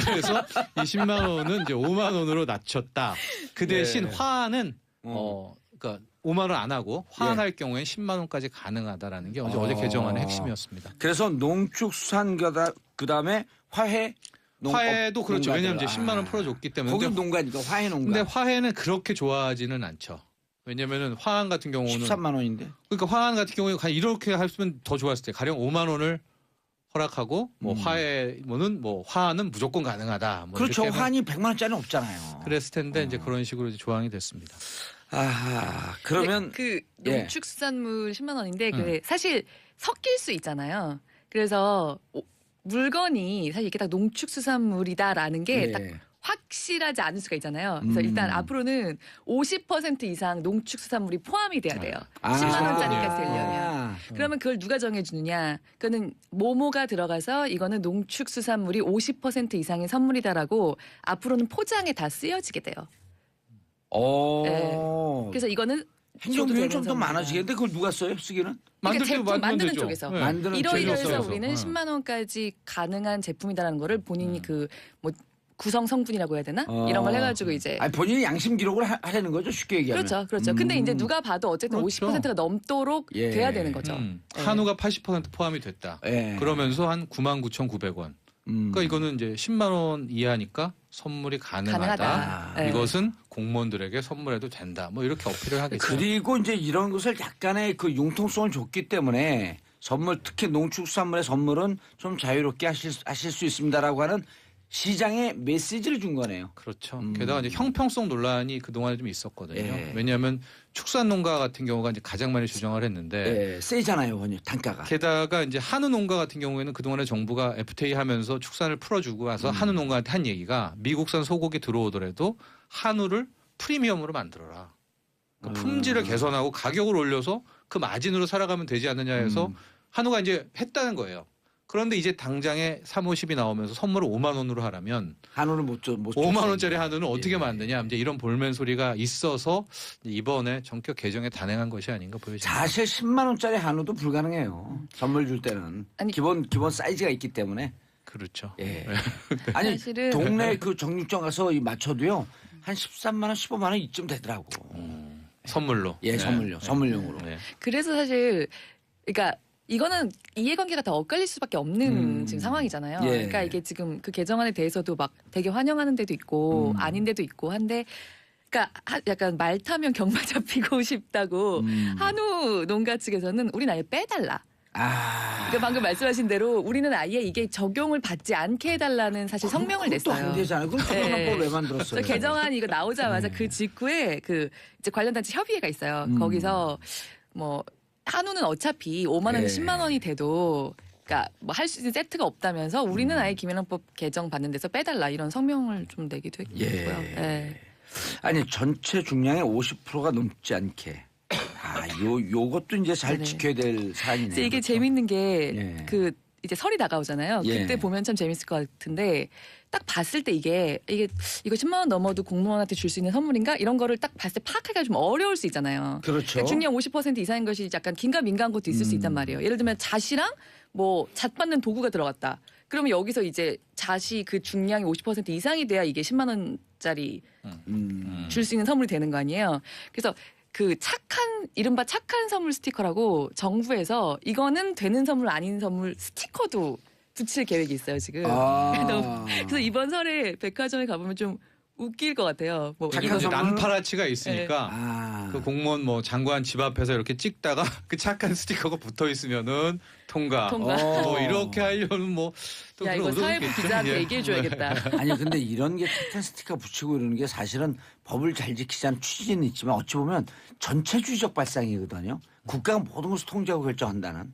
그래서 이 10만 원은 이제 5만 원으로 낮췄다. 그 대신 예. 화하는 그러니까 5만 원 안 하고 화할 경우엔 10만 원까지 가능하다라는 게 어제 개정안의 핵심이었습니다. 그래서 농축수산 그다음에 화해 화해도 그렇죠. 농가들. 왜냐하면 이제 10만 원 풀어줬기 때문에. 거기 농가니까 화해 농가. 근데 화해는 그렇게 좋아하지는 않죠. 왜냐면은 화한 같은 경우는 13만 원인데. 그러니까 화한 같은 경우에 이렇게 했으면 더 좋았을 때 가령 5만 원을 허락하고 뭐 화해는 뭐 화는 무조건 가능하다. 뭐 그렇죠. 이렇게 하면 환이 100만 원짜리는 없잖아요. 그랬을 텐데 이제 그런 식으로 이제 조항이 됐습니다. 아하. 그러면 그 예. 농축수산물 10만 원인데 그 사실 섞일 수 있잖아요. 그래서 물건이 사실 이게 딱 농축수산물이다라는 게 딱 예. 확실하지 않을 수가 있잖아요. 그래서 일단 앞으로는 50% 이상 농축수산물이 포함이 돼야 돼요. 10만 원짜리까지 되려면. 그러면 그걸 누가 정해주느냐? 그거는 모모가 들어가서 이거는 농축수산물이 50% 이상의 선물이다라고 앞으로는 포장에 다 쓰여지게 돼요. 네. 그래서 이거는 행정비용 좀 더 선물이다. 많아지겠는데 그걸 누가 써요? 쓰기는? 그러니까 제품 만들면 만드는 되죠. 쪽에서 네. 만드는 이러이러해서 재료에서. 우리는 10만 원까지 가능한 제품이다라는 거를 본인이 그 뭐 구성 성분이라고 해야 되나 이런 걸 해가지고 이제 아니 본인이 양심 기록을 하려는 거죠. 쉽게 얘기하면. 그렇죠. 근데 이제 누가 봐도 어쨌든 그렇죠. 50%가 넘도록 예. 돼야 되는 거죠. 한우가 80% 포함이 됐다. 예. 그러면서 한 99,900원. 그러니까 이거는 이제 10만 원 이하니까 선물이 가능하다. 가능하다. 네. 이것은 공무원들에게 선물해도 된다. 뭐 이렇게 어필을 하겠죠. 그리고 이제 이런 것을 약간의 그 융통성을 줬기 때문에 선물 특히 농축수산물의 선물은 좀 자유롭게 하실 수 있습니다라고 하는 시장에 메시지를 준 거네요. 그렇죠. 게다가 이제 형평성 논란이 그동안에 좀 있었거든요. 예. 왜냐하면 축산농가 같은 경우가 이제 가장 많이 주장을 했는데 예, 세잖아요, 원유 단가가. 게다가 이제 한우 농가 같은 경우에는 그동안에 정부가 FTA 하면서 축산을 풀어주고 와서 한우 농가한테 한 얘기가 미국산 소고기 들어오더라도 한우를 프리미엄으로 만들어라. 그 품질을 개선하고 가격을 올려서 그 마진으로 살아가면 되지 않느냐 해서 한우가 이제 했다는 거예요. 그런데 이제 당장에 3호 10이 나오면서 선물을 5만 원으로 하라면 한우는 못 5만 원짜리 한우는 예. 어떻게 만드냐 이제 이런 볼멘 소리가 있어서 이번에 전격 개정에 단행한 것이 아닌가 보여집니다. 사실 10만 원짜리 한우도 불가능해요. 선물 줄 때는 아니, 기본 사이즈가 있기 때문에. 그렇죠. 예. 아니 사실은 동네 그 정육점 가서 맞춰도요 한 13만 원, 15만 원 이쯤 되더라고. 선물로. 예, 네. 선물용으로. 네. 그래서 사실 그러니까 이거는 이해관계가 다 엇갈릴 수밖에 없는 지금 상황이잖아요. 예. 그러니까 이게 지금 그 개정안에 대해서도 막 되게 환영하는 데도 있고 아닌 데도 있고 한데 그러니까 약간 말 타면 경마 잡히고 싶다고 한우 농가 측에서는 우린 아예 빼달라. 아, 그러니까 방금 말씀하신 대로 우리는 아예 이게 적용을 받지 않게 해달라는 사실 성명을 그것도 냈어요. 안 되잖아요. 그럼 특별법 왜 만들었어요? 그래서 개정안 이거 나오자마자 그 직후에 그 이제 관련 단체 협의회가 있어요. 거기서 뭐 한우는 어차피 5만 원이 예. 10만 원이 돼도 그러니까 뭐 할 수 있는 세트가 없다면서 우리는 아예 김영란법 개정 받는 데서 빼달라 이런 성명을 좀 내기도 했고요. 예. 아니 전체 중량의 50%가 넘지 않게. 아, 요것도 이제 잘 네. 지켜야 될 사안이네요. 그래서 이게 그렇죠? 재밌는 게 예. 그 이제 설이 다가오잖아요. 예. 그때 보면 참 재밌을 것 같은데 딱 봤을 때 이거 10만 원 넘어도 공무원한테 줄 수 있는 선물인가 이런 거를 딱 봤을 때 파악하기가 좀 어려울 수 있잖아요. 그렇죠. 그러니까 중량 50% 이상인 것이 약간 긴가민가한 것도 있을 수 있단 말이에요. 예를 들면 잣이랑 뭐 잣 받는 도구가 들어갔다. 그러면 여기서 이제 잣이 그 중량이 50% 이상이 돼야 이게 10만 원짜리 줄 수 있는 선물이 되는 거 아니에요. 그래서 그 이른바 착한 선물 스티커라고 정부에서 이거는 되는 선물 아닌 선물 스티커도 붙일 계획이 있어요 지금. 아. 그래서 이번 설에 백화점에 가보면 좀 웃길 것 같아요. 뭐 착한 이거 이제 선물은? 난파라치가 있으니까 아. 그 공무원 뭐 장관 집 앞에서 이렇게 찍다가 그 착한 스티커가 붙어 있으면은 통과. 통과. 뭐 이렇게 하려면 뭐 또 야 그런 이거 사회부 의도겠죠. 기자한테 예. 얘기해줘야겠다. 아니 근데 이런 게 착한 스티커 붙이고 이러는 게 사실은 법을 잘 지키자는 취지는 있지만 어찌 보면 전체주의적 발상이거든요. 국가가 모든 것을 통제하고 결정한다는.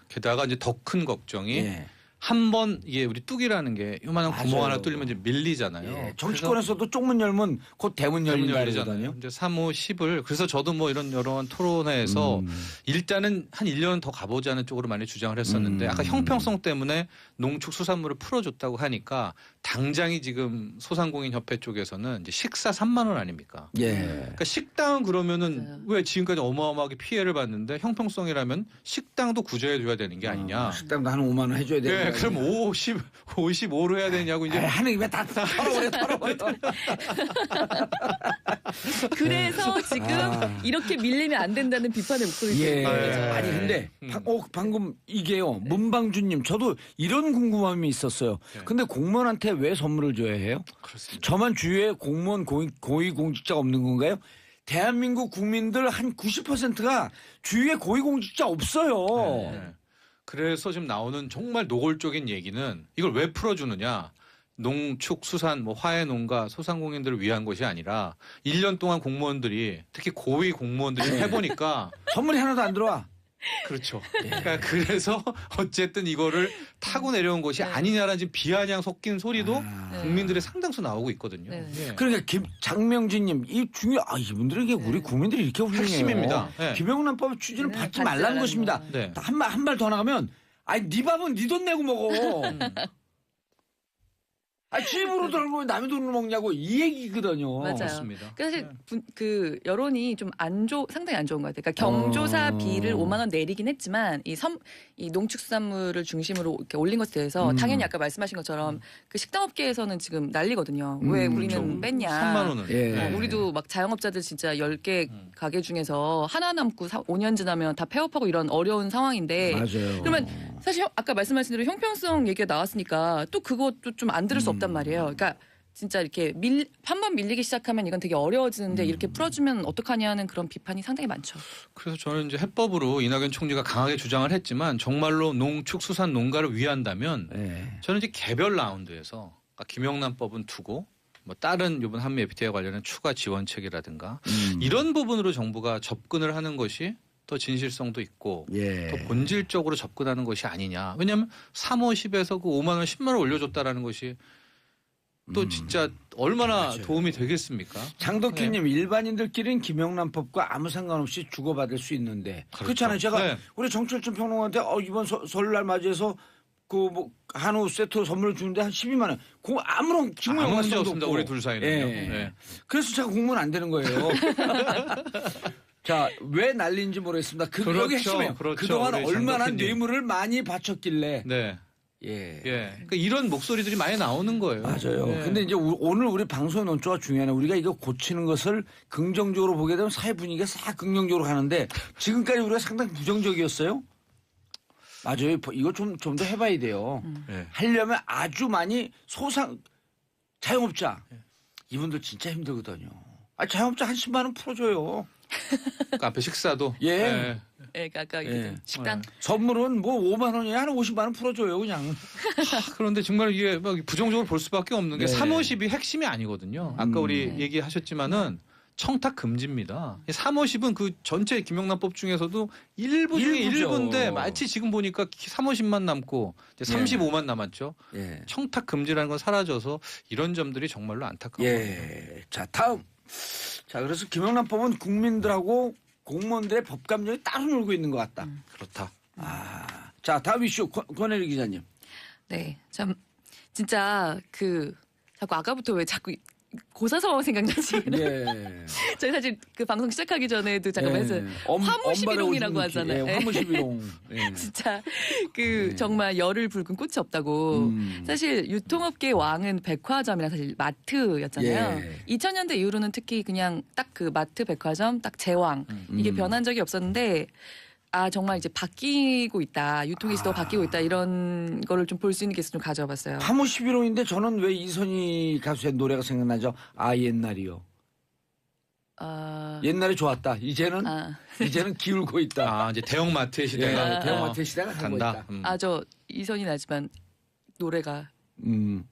게다가 이제 더 큰 걱정이 예. 한 번 이게 우리 뚝이라는 게 요만한 구멍 맞아요. 하나 뚫리면 이제 밀리잖아요. 예. 정치권에서도 쪽문 열면 곧 대문 열린다 열리잖아요. 그러거든요. 이제 3호 10을 그래서 저도 뭐 이런 여러 토론회에서 일단은 한 1년은 더 가보자는 쪽으로 많이 주장을 했었는데 아까 형평성 때문에 농축수산물을 풀어줬다고 하니까 당장이 지금 소상공인협회 쪽에서는 이제 식사 3만 원 아닙니까? 예. 그러니까 식당은 그러면은 맞아요. 왜 지금까지 어마어마하게 피해를 봤는데 형평성이라면 식당도 구제해줘야 되는 게 아니냐? 식당도 한 5만 원 해줘야 되는 예, 거예요. 그럼 55로 해야 되냐고 이제 하는 김에 다 털어버려. 그래서 지금 이렇게 밀리면 안 된다는 비판의 목소리가 예. 있는 거죠. 아니 근데 방금 이게요. 문방주님 저도 이런 궁금함이 있었어요. 근데 공무원한테 왜 선물을 줘야 해요? 그렇습니다. 저만 주위에 공무원 고위공직자가 없는 건가요? 대한민국 국민들 한 90%가 주위에 고위공직자 없어요. 네. 그래서 지금 나오는 정말 노골적인 얘기는 이걸 왜 풀어주느냐. 농축수산 뭐 화훼농가 소상공인들을 위한 것이 아니라 1년 동안 공무원들이 특히 고위 공무원들이 해보니까 선물이 하나도 안 들어와. 그렇죠. 그러니까 그래서 어쨌든 이거를 타고 내려온 것이 아니냐라는 지금 비아냥 섞인 소리도 국민들의 상당수 나오고 있거든요. 네. 예. 그러니까 장명진님 이분들에게 우리 국민들이 이렇게 훌륭해요. 핵심입니다. 네. 김영란법 취지는 네, 받지 받지 말라는 말라는 것입니다. 거. 네. 한 발 더 나가면 네 밥은 네 돈 내고 먹어. 취임으로 들고 남의 돈으로 먹냐고 이 얘기거든요. 맞아요. 맞습니다. 그러니까 사실 그 여론이 좀 상당히 안 좋은 것 같아요. 그러니까 경조사비를 5만 원 내리긴 했지만 이 농축수산물을 중심으로 이렇게 올린 것에 대해서 당연히 아까 말씀하신 것처럼 그 식당업계에서는 지금 난리거든요. 왜 우리는 뺐냐? 3만 원을. 예. 우리도 막 자영업자들 진짜 10개 가게 중에서 하나 남고 5년 지나면 다 폐업하고 이런 어려운 상황인데 맞아요. 그러면 사실 아까 말씀하신 대로 형평성 얘기가 나왔으니까 또 그것도 좀 안 들을 수 없단 말이에요. 그러니까 진짜 이렇게 한 번 밀리기 시작하면 이건 되게 어려워지는데 이렇게 풀어주면 어떡하냐는 그런 비판이 상당히 많죠. 그래서 저는 이제 해법으로 이낙연 총리가 강하게 주장을 했지만 정말로 농축수산 농가를 위한다면 예. 저는 이제 개별 라운드에서 아까 김영란법은 두고 뭐 다른 이번 한미 FTA 관련한 추가 지원책이라든가 이런 부분으로 정부가 접근을 하는 것이 더 진실성도 있고 예. 더 본질적으로 접근하는 것이 아니냐. 왜냐하면 3호 10에서 그 5만 원 10만 원 올려줬다라는 것이 또 진짜 얼마나 도움이 되겠습니까? 장덕희님 일반인들끼리는 김영란법과 아무 상관없이 주고받을 수 있는데 그렇잖아요. 제가 우리 정철준 평론가한테 이번 설날 맞이해서 그 뭐 한우 세트 선물을 주는데 한 12만 원. 아무런 아무 문제 없습니다. 우리 둘 사이는요. 예. 그래서 제가 공무원 안 되는 거예요. 자, 왜 난리인지 모르겠습니다. 여기 핵심이에요. 그동안 얼마나 뇌물을 많이 바쳤길래. 네. 예. 그러니까 이런 목소리들이 많이 나오는 거예요. 맞아요. 근데 이제 오늘 우리 방송의 논조가 중요하네. 우리가 이거 고치는 것을 긍정적으로 보게 되면 사회 분위기가 싹 긍정적으로 가는데 지금까지 우리가 상당히 부정적이었어요. 맞아요. 이거 좀 더 해봐야 돼요. 하려면 아주 많이 자영업자. 이분들 진짜 힘들거든요. 자영업자 한 10만 원 풀어줘요. 카페 식사도. 예. 아까 식당. 선물은 뭐 5만 원이야. 한 50만 원 풀어줘요, 그냥. 그런데 정말 이게 막 부정적으로 볼 수밖에 없는 게 350이 핵심이 아니거든요. 아까 우리 얘기하셨지만은 청탁 금지입니다. 350은 그 전체 김영란법 중에서도 일부 중에 일부인데 마치 지금 보니까 350만 남고 이제 35만 남았죠. 청탁 금지라는 건 사라져서 이런 점들이 정말로 안타까워요. 자, 다음. 자, 그래서 김영란법은 국민들하고 공무원들의 법 감정이 따로 놀고 있는 것 같다. 그렇다. 자, 다음 이슈 권혜리 기자님. 네, 참 진짜 자꾸 아까부터 왜 자꾸 고사성어 생각나지? 네. 저희 사실 그 방송 시작하기 전에도 잠깐만 했어요. 화무시비롱이라고 하잖아요. 화무시비롱. 진짜 정말 열을 붉은 끝이 없다고. 사실 유통업계의 왕은 백화점이랑 사실 마트였잖아요. 2000년대 이후로는 특히 그냥 딱 그 마트 백화점 딱 제왕 이게 변한 적이 없었는데 정말 이제 바뀌고 있다. 유통이 더 바뀌고 있다. 이런 거를 좀 볼 수 있는 게좀 가져와 봤어요. 화무시비롱인데 저는 왜 이선희 가수의 노래가 생각나죠? 옛날이요. 옛날에 좋았다. 이제는 기울고 있다. 이제 대형마트의 시대가. 대형마트의 시대가 간다. 저 이선희 나지만 노래가. 옛날이요.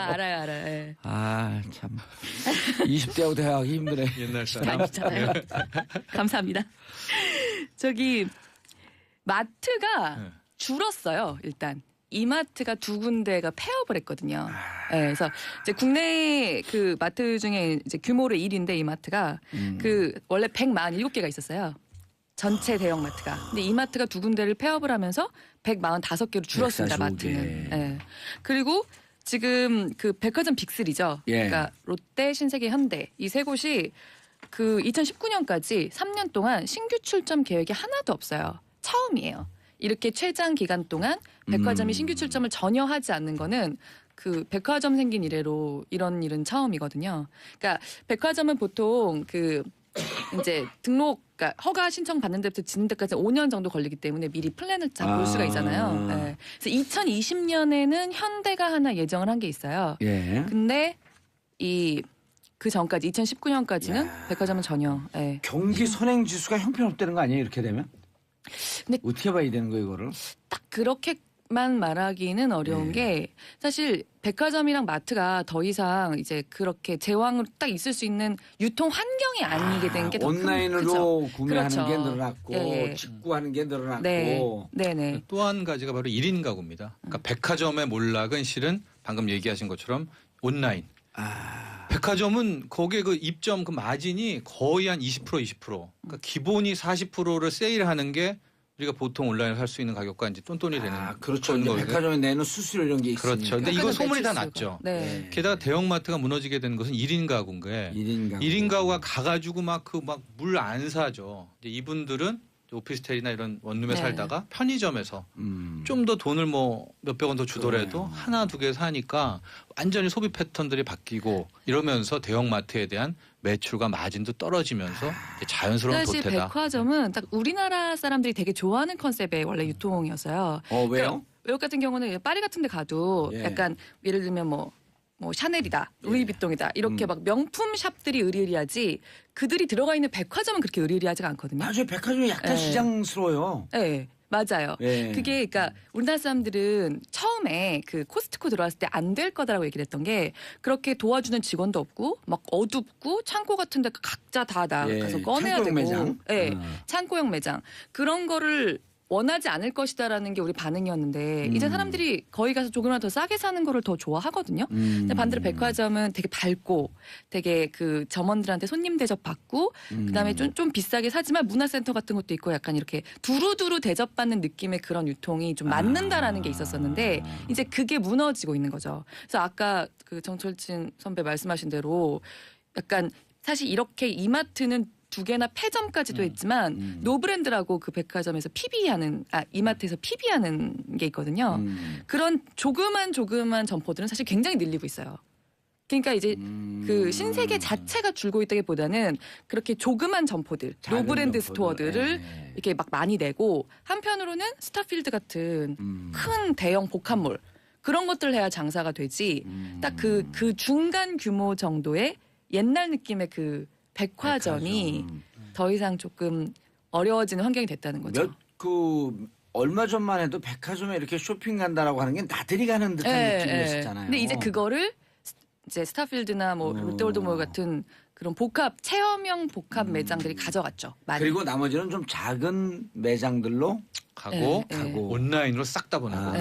알아요. 참. 20대하고 대화하기 힘드네. 옛날 사람. 아니잖아요. 감사합니다. 마트가 줄었어요. 일단 이마트가 2군데가 폐업을 했거든요. 그래서 이제 국내 그 마트 중에 이제 규모로 1위인데 이마트가 원래 147개가 있었어요. 전체 대형마트가. 근데 이마트가 2군데를 폐업을 하면서 145개로 줄었습니다. 145개. 마트는. 그리고 지금 그 백화점 빅3죠. 그러니까 롯데, 신세계, 현대 이 세 곳이 2019년까지 3년 동안 신규 출점 계획이 하나도 없어요. 처음이에요. 이렇게 최장 기간 동안 백화점이 신규 출점을 전혀 하지 않는 거는 백화점 생긴 이래로 이런 일은 처음이거든요. 그러니까 백화점은 보통 이제 그러니까 허가 신청 받는 데부터 짓는 데까지 5년 정도 걸리기 때문에 미리 플랜을 볼 수가 있잖아요. 그래서 2020년에는 현대가 하나 예정을 한 게 있어요. 근데 그 전까지 2019년까지는 백화점은 전혀. 경기 선행 지수가 형편없다는 거 아니에요? 이렇게 되면? 근데 어떻게 봐야 되는 거예요, 이거를? 딱 그렇게만 말하기는 어려운 게 사실 백화점이랑 마트가 더 이상 이제 그렇게 제왕으로 딱 있을 수 있는 유통 환경이 아니게 된 게 더 큰 온라인으로 구매하는 그렇죠. 게 늘어났고 직구하는 게 늘어났고 네네. 또 한 가지가 바로 1인 가구입니다. 그러니까 백화점의 몰락은 실은 방금 얘기하신 것처럼 온라인. 백화점은 거기에 입점 마진이 거의 한 20%. 그러니까 기본이 40%를 세일하는 게 우리가 보통 온라인을 살 수 있는 가격과 이제 똔똔이 되는. 그렇죠. 이제 백화점에 내는 수수료 이런 게 있으니까. 그렇죠. 근데 이거 소문이 다 났죠. 네. 게다가 대형마트가 무너지게 된 것은 1인 가구인 게 1인 가구가 가가지고 물 안 사죠. 근데 이분들은 오피스텔이나 이런 원룸에 살다가 편의점에서 좀 더 돈을 몇백 원 더 주더라도 하나 두 개 사니까 완전히 소비 패턴들이 바뀌고 이러면서 대형마트에 대한 매출과 마진도 떨어지면서 자연스러운 사실 도태다. 백화점은 딱 우리나라 사람들이 되게 좋아하는 컨셉의 원래 유통이었어요. 왜요? 그러니까 외국 같은 경우는 파리 같은 데 가도 약간 예를 들면 뭐 샤넬이다, 루이비통이다 이렇게 막 명품 샵들이 의리의리하지 그들이 들어가 있는 백화점은 그렇게 의리의리하지가 않거든요. 맞아요. 백화점이 약간 시장스러워요. 네. 맞아요. 그게 그러니까 우리나라 사람들은 처음에 코스트코 들어왔을 때 안 될 거다라고 얘기를 했던 게 그렇게 도와주는 직원도 없고 막 어둡고 창고 같은 데 각자 다 나가서 꺼내야 창고형 되고. 매장. 창고형 매장. 그런 거를 원하지 않을 것이다라는 게 우리 반응이었는데 이제 사람들이 거기 가서 조금이라도 더 싸게 사는 거를 더 좋아하거든요. 근데 반대로 백화점은 되게 밝고 되게 그 점원들한테 손님 대접 받고 그다음에 좀 비싸게 사지만 문화센터 같은 것도 있고 약간 이렇게 두루두루 대접받는 느낌의 그런 유통이 좀 맞는다라는 게 있었었는데 이제 그게 무너지고 있는 거죠. 그래서 아까 그 정철진 선배 말씀하신 대로 약간 사실 이렇게 이마트는 2개나 폐점까지도 했지만 노브랜드라고 그 백화점에서 PB하는 이마트에서 PB하는 게 있거든요. 그런 조그만 점포들은 사실 굉장히 늘리고 있어요. 그러니까 이제 그 신세계 자체가 줄고 있다기보다는 그렇게 조그만 점포들, 노브랜드 스토어들을 이렇게 막 많이 내고 한편으로는 스타필드 같은 큰 대형 복합몰 그런 것들 해야 장사가 되지. 딱 그 중간 규모 정도의 옛날 느낌의 그 백화점이 더 이상 조금 어려워지는 환경이 됐다는 거죠. 얼마 전만 해도 백화점에 이렇게 쇼핑 간다라고 하는 게 나들이 가는 듯한 느낌이었잖아요. 근데 이제 그거를 이제 스타필드나 뭐 롯데월드몰 같은 그런 체험형 복합 매장들이 가져갔죠. 많이. 그리고 나머지는 좀 작은 매장들로 가고 가고 온라인으로 싹 다 보내고.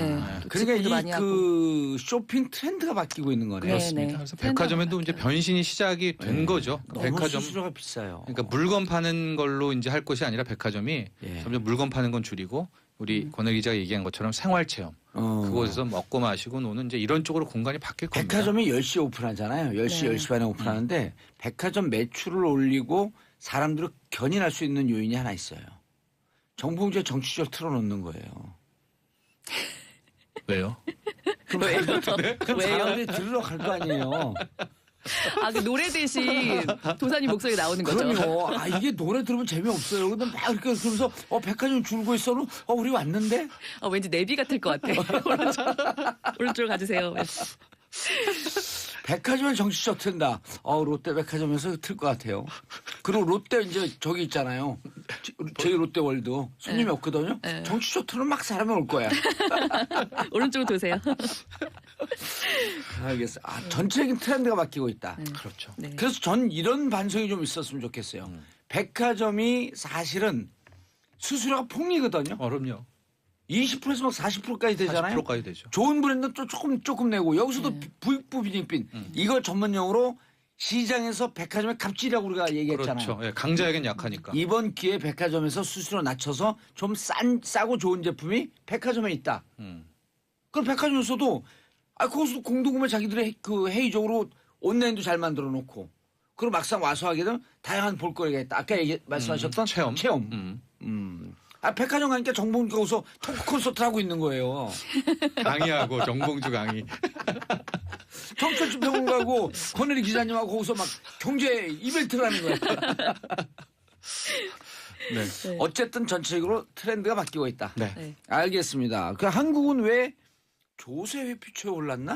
그러니까 그 쇼핑 트렌드가 바뀌고 있는 거네요. 그렇습니다. 그래서 백화점에도 이제 변신이 시작이 된 거죠. 백화점 수수료가 비싸요. 그러니까 물건 파는 걸로 이제 할 것이 아니라 백화점이 점점 물건 파는 건 줄이고 우리 권혁 기자가 얘기한 것처럼 생활체험 그곳에서 먹고 마시고 노는 이제 이런 쪽으로 공간이 바뀔 겁니다. 백화점이 10시에 오픈하잖아요. 10시, 10시 반에 오픈하는데 백화점 매출을 올리고 사람들을 견인할 수 있는 요인이 하나 있어요. 정봉주의 정치적 틀어놓는 거예요. 왜요? 그럼 사람들이 들으러 갈 거 아니에요. 그 노래 대신 도사님 목소리 나오는 거죠. 그럼요. 이게 노래 들으면 재미없어요. 근데 막 이렇게 그러면서 백화점 줄고 있어는 우리 왔는데? 왠지 내비 같을 것 같아. 오른쪽으로 가주세요. 백화점에 정치적 튼다. 롯데 백화점에서 틀 것 같아요. 그리고 롯데 이제 저기 있잖아요. 저희 롯데월드 손님이 없거든요. 정치적 틀면 막 사람이 올 거야. 오른쪽으로 도세요. 알겠어. 전체적인 트렌드가 바뀌고 있다. 그렇죠. 네. 그래서 전 이런 반성이 좀 있었으면 좋겠어요. 백화점이 사실은 수수료가 폭리거든요. 그럼요. 20%에서 막 40%까지 되잖아요. 40%까지 되죠. 좋은 브랜드는 또 조금 내고 여기서도 부익부 빈익빈. 이걸 전문용어로 시장에서 백화점의 갑질이라고 우리가 얘기했잖아요. 그렇죠. 강자에겐 약하니까. 이번 기회에 백화점에서 수수료 낮춰서 좀 싸고 좋은 제품이 백화점에 있다. 그럼 백화점에서도 거기서 공동구매 자기들의 그 회의적으로 온라인도 잘 만들어 놓고 그리고 막상 와서 하게 되면 다양한 볼거리가 있다. 아까 말씀하셨던 체험. 백화점 가니까 정봉주가 거기서 토크 콘서트 하고 있는 거예요. 강의하고 정봉주 강의. 정철진 병원 가고 권혜리 기자님하고 거기서 막 경제 이벤트를 하는 거예요. 네. 어쨌든 전체적으로 트렌드가 바뀌고 있다. 네. 알겠습니다. 그 한국은 왜 조세 회피처에 올랐나?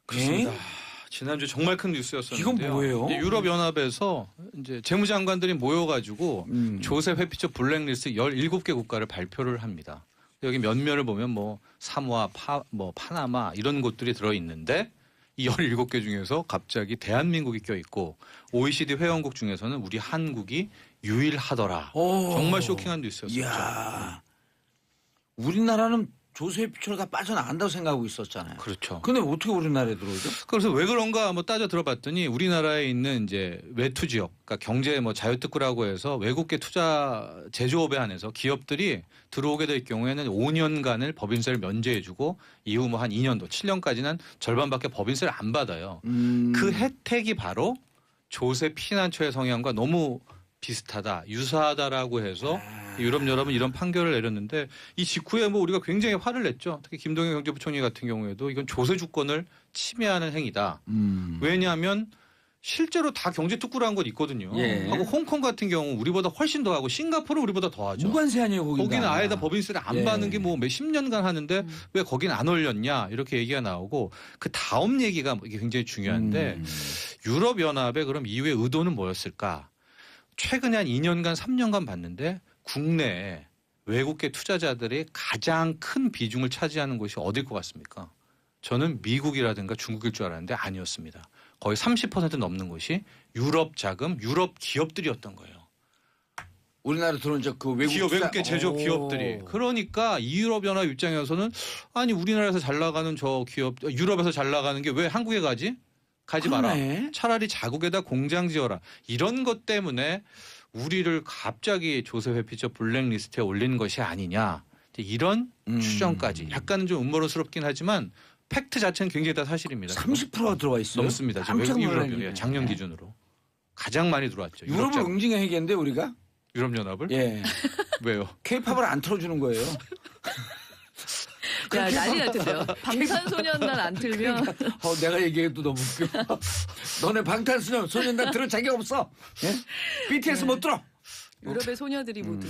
그렇습니다. 지난주 정말 큰 뉴스였었는데요. 이건 뭐예요? 유럽 연합에서 이제 재무장관들이 모여가지고 조세 회피처 블랙리스트 17개 국가를 발표를 합니다. 여기 몇몇을 보면 뭐 사모아, 파나마 이런 곳들이 들어 있는데 이 17개 중에서 갑자기 대한민국이 껴 있고 OECD 회원국 중에서는 우리 한국이 유일하더라. 정말 쇼킹한 뉴스였었죠. 이야, 우리나라는 조세 회피처로 다 빠져나간다고 생각하고 있었잖아요. 그렇죠. 근데 어떻게 우리나라에 들어오죠? 그래서 왜 그런가 한번 따져 들어봤더니 우리나라에 있는 이제 외투 지역, 그러니까 경제 자유특구라고 해서 외국계 투자 제조업에 한해서 기업들이 들어오게 될 경우에는 5년간을 법인세를 면제해주고 이후 한 2년도, 7년까지는 절반밖에 법인세를 안 받아요. 그 혜택이 바로 조세 피난처의 성향과 너무 비슷하다, 유사하다라고 해서 유럽 연합은 이런 판결을 내렸는데 이 직후에 우리가 굉장히 화를 냈죠. 특히 김동연 경제부총리 같은 경우에도 이건 조세 주권을 침해하는 행위다. 왜냐하면 실제로 다 경제 특구라는 건 있거든요. 하고 홍콩 같은 경우 우리보다 훨씬 더 하고 싱가포르는 우리보다 더 하죠. 무관세 아니에요, 거기는 아예 다 법인세를 안 받는 게 몇십 년간 하는데 왜 거기는 안 올렸냐 이렇게 얘기가 나오고 그 다음 얘기가 이게 굉장히 중요한데 유럽 연합의 그럼 이후의 의도는 뭐였을까? 최근에 한 2년간 3년간 봤는데 국내에 외국계 투자자들이 가장 큰 비중을 차지하는 곳이 어딜 것 같습니까? 저는 미국이라든가 중국일 줄 알았는데 아니었습니다. 거의 30% 넘는 곳이 유럽 자금, 유럽 기업들이었던 거예요. 우리나라 들어온 그 외국 외국계 제조업 기업들이. 그러니까 유럽연합 입장에서는 아니 우리나라에서 잘 나가는 저 기업 유럽에서 잘 나가는 게 왜 한국에 가지? 가지 마라. 그러네. 차라리 자국에다 공장 지어라. 이런 것 때문에 우리를 갑자기 조세 회피처 블랙리스트에 올린 것이 아니냐. 이런 추정까지. 약간은 좀 음모론스럽긴 하지만 팩트 자체는 굉장히 다 사실입니다. 30%가 들어와 있어요. 넘습니다. 지금 깜짝 외국 놀라네. 유럽 작년 기준으로 가장 많이 들어왔죠. 유럽을 응징해야겠는데 우리가? 유럽연합을? 예. 왜요? K-팝을 안 틀어주는 거예요. 야, 난리 날 텐데요. 방탄소년단 안 틀면 내가 얘기해도 너무 웃겨. 너네 방탄소년단 들을 자격 없어. 예? BTS 못 들어. 유럽의 소녀들이 모두.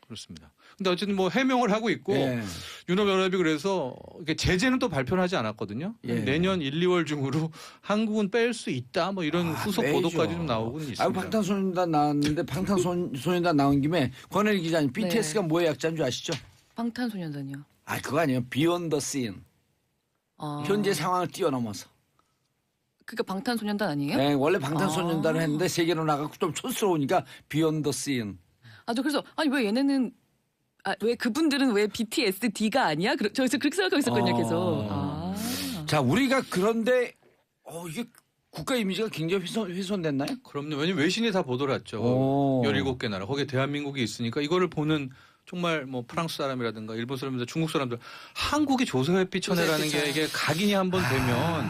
그렇습니다. 근데 어쨌든 뭐 해명을 하고 있고 예. 유럽연합이 그래서 이렇게 제재는 또 발표를 하지 않았거든요. 예. 내년 1, 2월 중으로 한국은 뺄 수 있다 뭐 이런 후속 빼죠. 보도까지 좀 나오고는 있습니다. 방탄소년단 나왔는데 방탄소년단 나온 김에 권혜리 기자님 BTS가 뭐의 약자인 줄 아시죠? 방탄소년단이요. 그거 아니에요. Beyond the Scene. 아, 현재 상황을 뛰어넘어서. 그러니까 방탄소년단 아니에요? 네, 원래 방탄소년단을 아. 했는데 세계로 나가고 좀 촌스러우니까 Beyond the Scene. 아, 저 그래서 아니 왜 얘네는 왜 그분들은 왜 BTSD가 아니야? 저 그렇게 생각하고 있었거든요, 계속. 아. 자, 우리가 그런데 이게 국가 이미지가 굉장히 훼손됐나요? 그럼요. 왜냐면 외신이 다 보도를 했죠. 오. 17개 나라. 거기에 대한민국이 있으니까 이거를 보는 정말 뭐 프랑스 사람이라든가 일본 사람들, 중국 사람들 한국이 조세회피처네라는 게 이게 각인이 한번 되면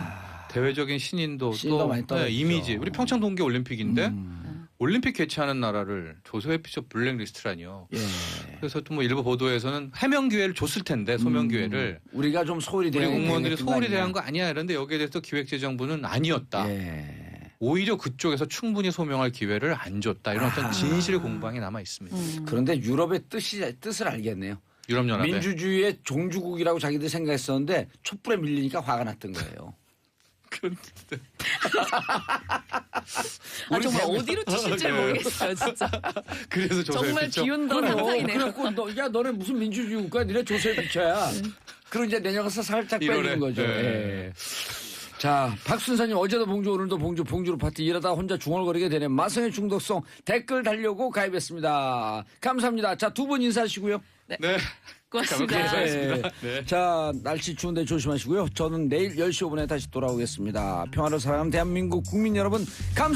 대외적인 신인도 또 많이 떨어지죠. 이미지. 우리 평창 동계 올림픽인데 올림픽 개최하는 나라를 조세회피처 블랙리스트라니요. 예. 그래서 또 뭐 일부 보도에서는 해명 기회를 줬을 텐데 소명 기회를 우리가 좀 소홀히 우리 대한 공무원들이 소홀히 대한 거 아니야 이런데 여기에 대해서 기획재정부는 아니었다. 예. 오히려 그쪽에서 충분히 소명할 기회를 안 줬다. 이런 어떤 진실의 공방이 남아 있습니다. 그런데 유럽의 뜻을 알겠네요. 유럽연합에. 민주주의의 종주국이라고 자기들 생각했었는데 촛불에 밀리니까 화가 났던 거예요. 정말 어디로 튀실지 모르겠어요, 진짜. 그래서 정말 조세회피처. 비운던 한상이네요. 그래갖고 너네 무슨 민주주의 국가야? 니네 조세비처야. 그럼 이제 내년 가서 살짝 빼는 이러네. 거죠. 네. 예. 자, 박순사님 어제도 봉주 오늘도 봉주 봉주로 파티 일하다 혼자 중얼거리게 되네. 마성의 중독성 댓글 달려고 가입했습니다. 감사합니다. 자, 두 분 인사하시고요. 네. 고맙습니다. 감사합니다. 네. 자, 날씨 추운데 조심하시고요. 저는 내일 10시 5분에 다시 돌아오겠습니다. 평화를 사랑하는 대한민국 국민 여러분, 감사합니다.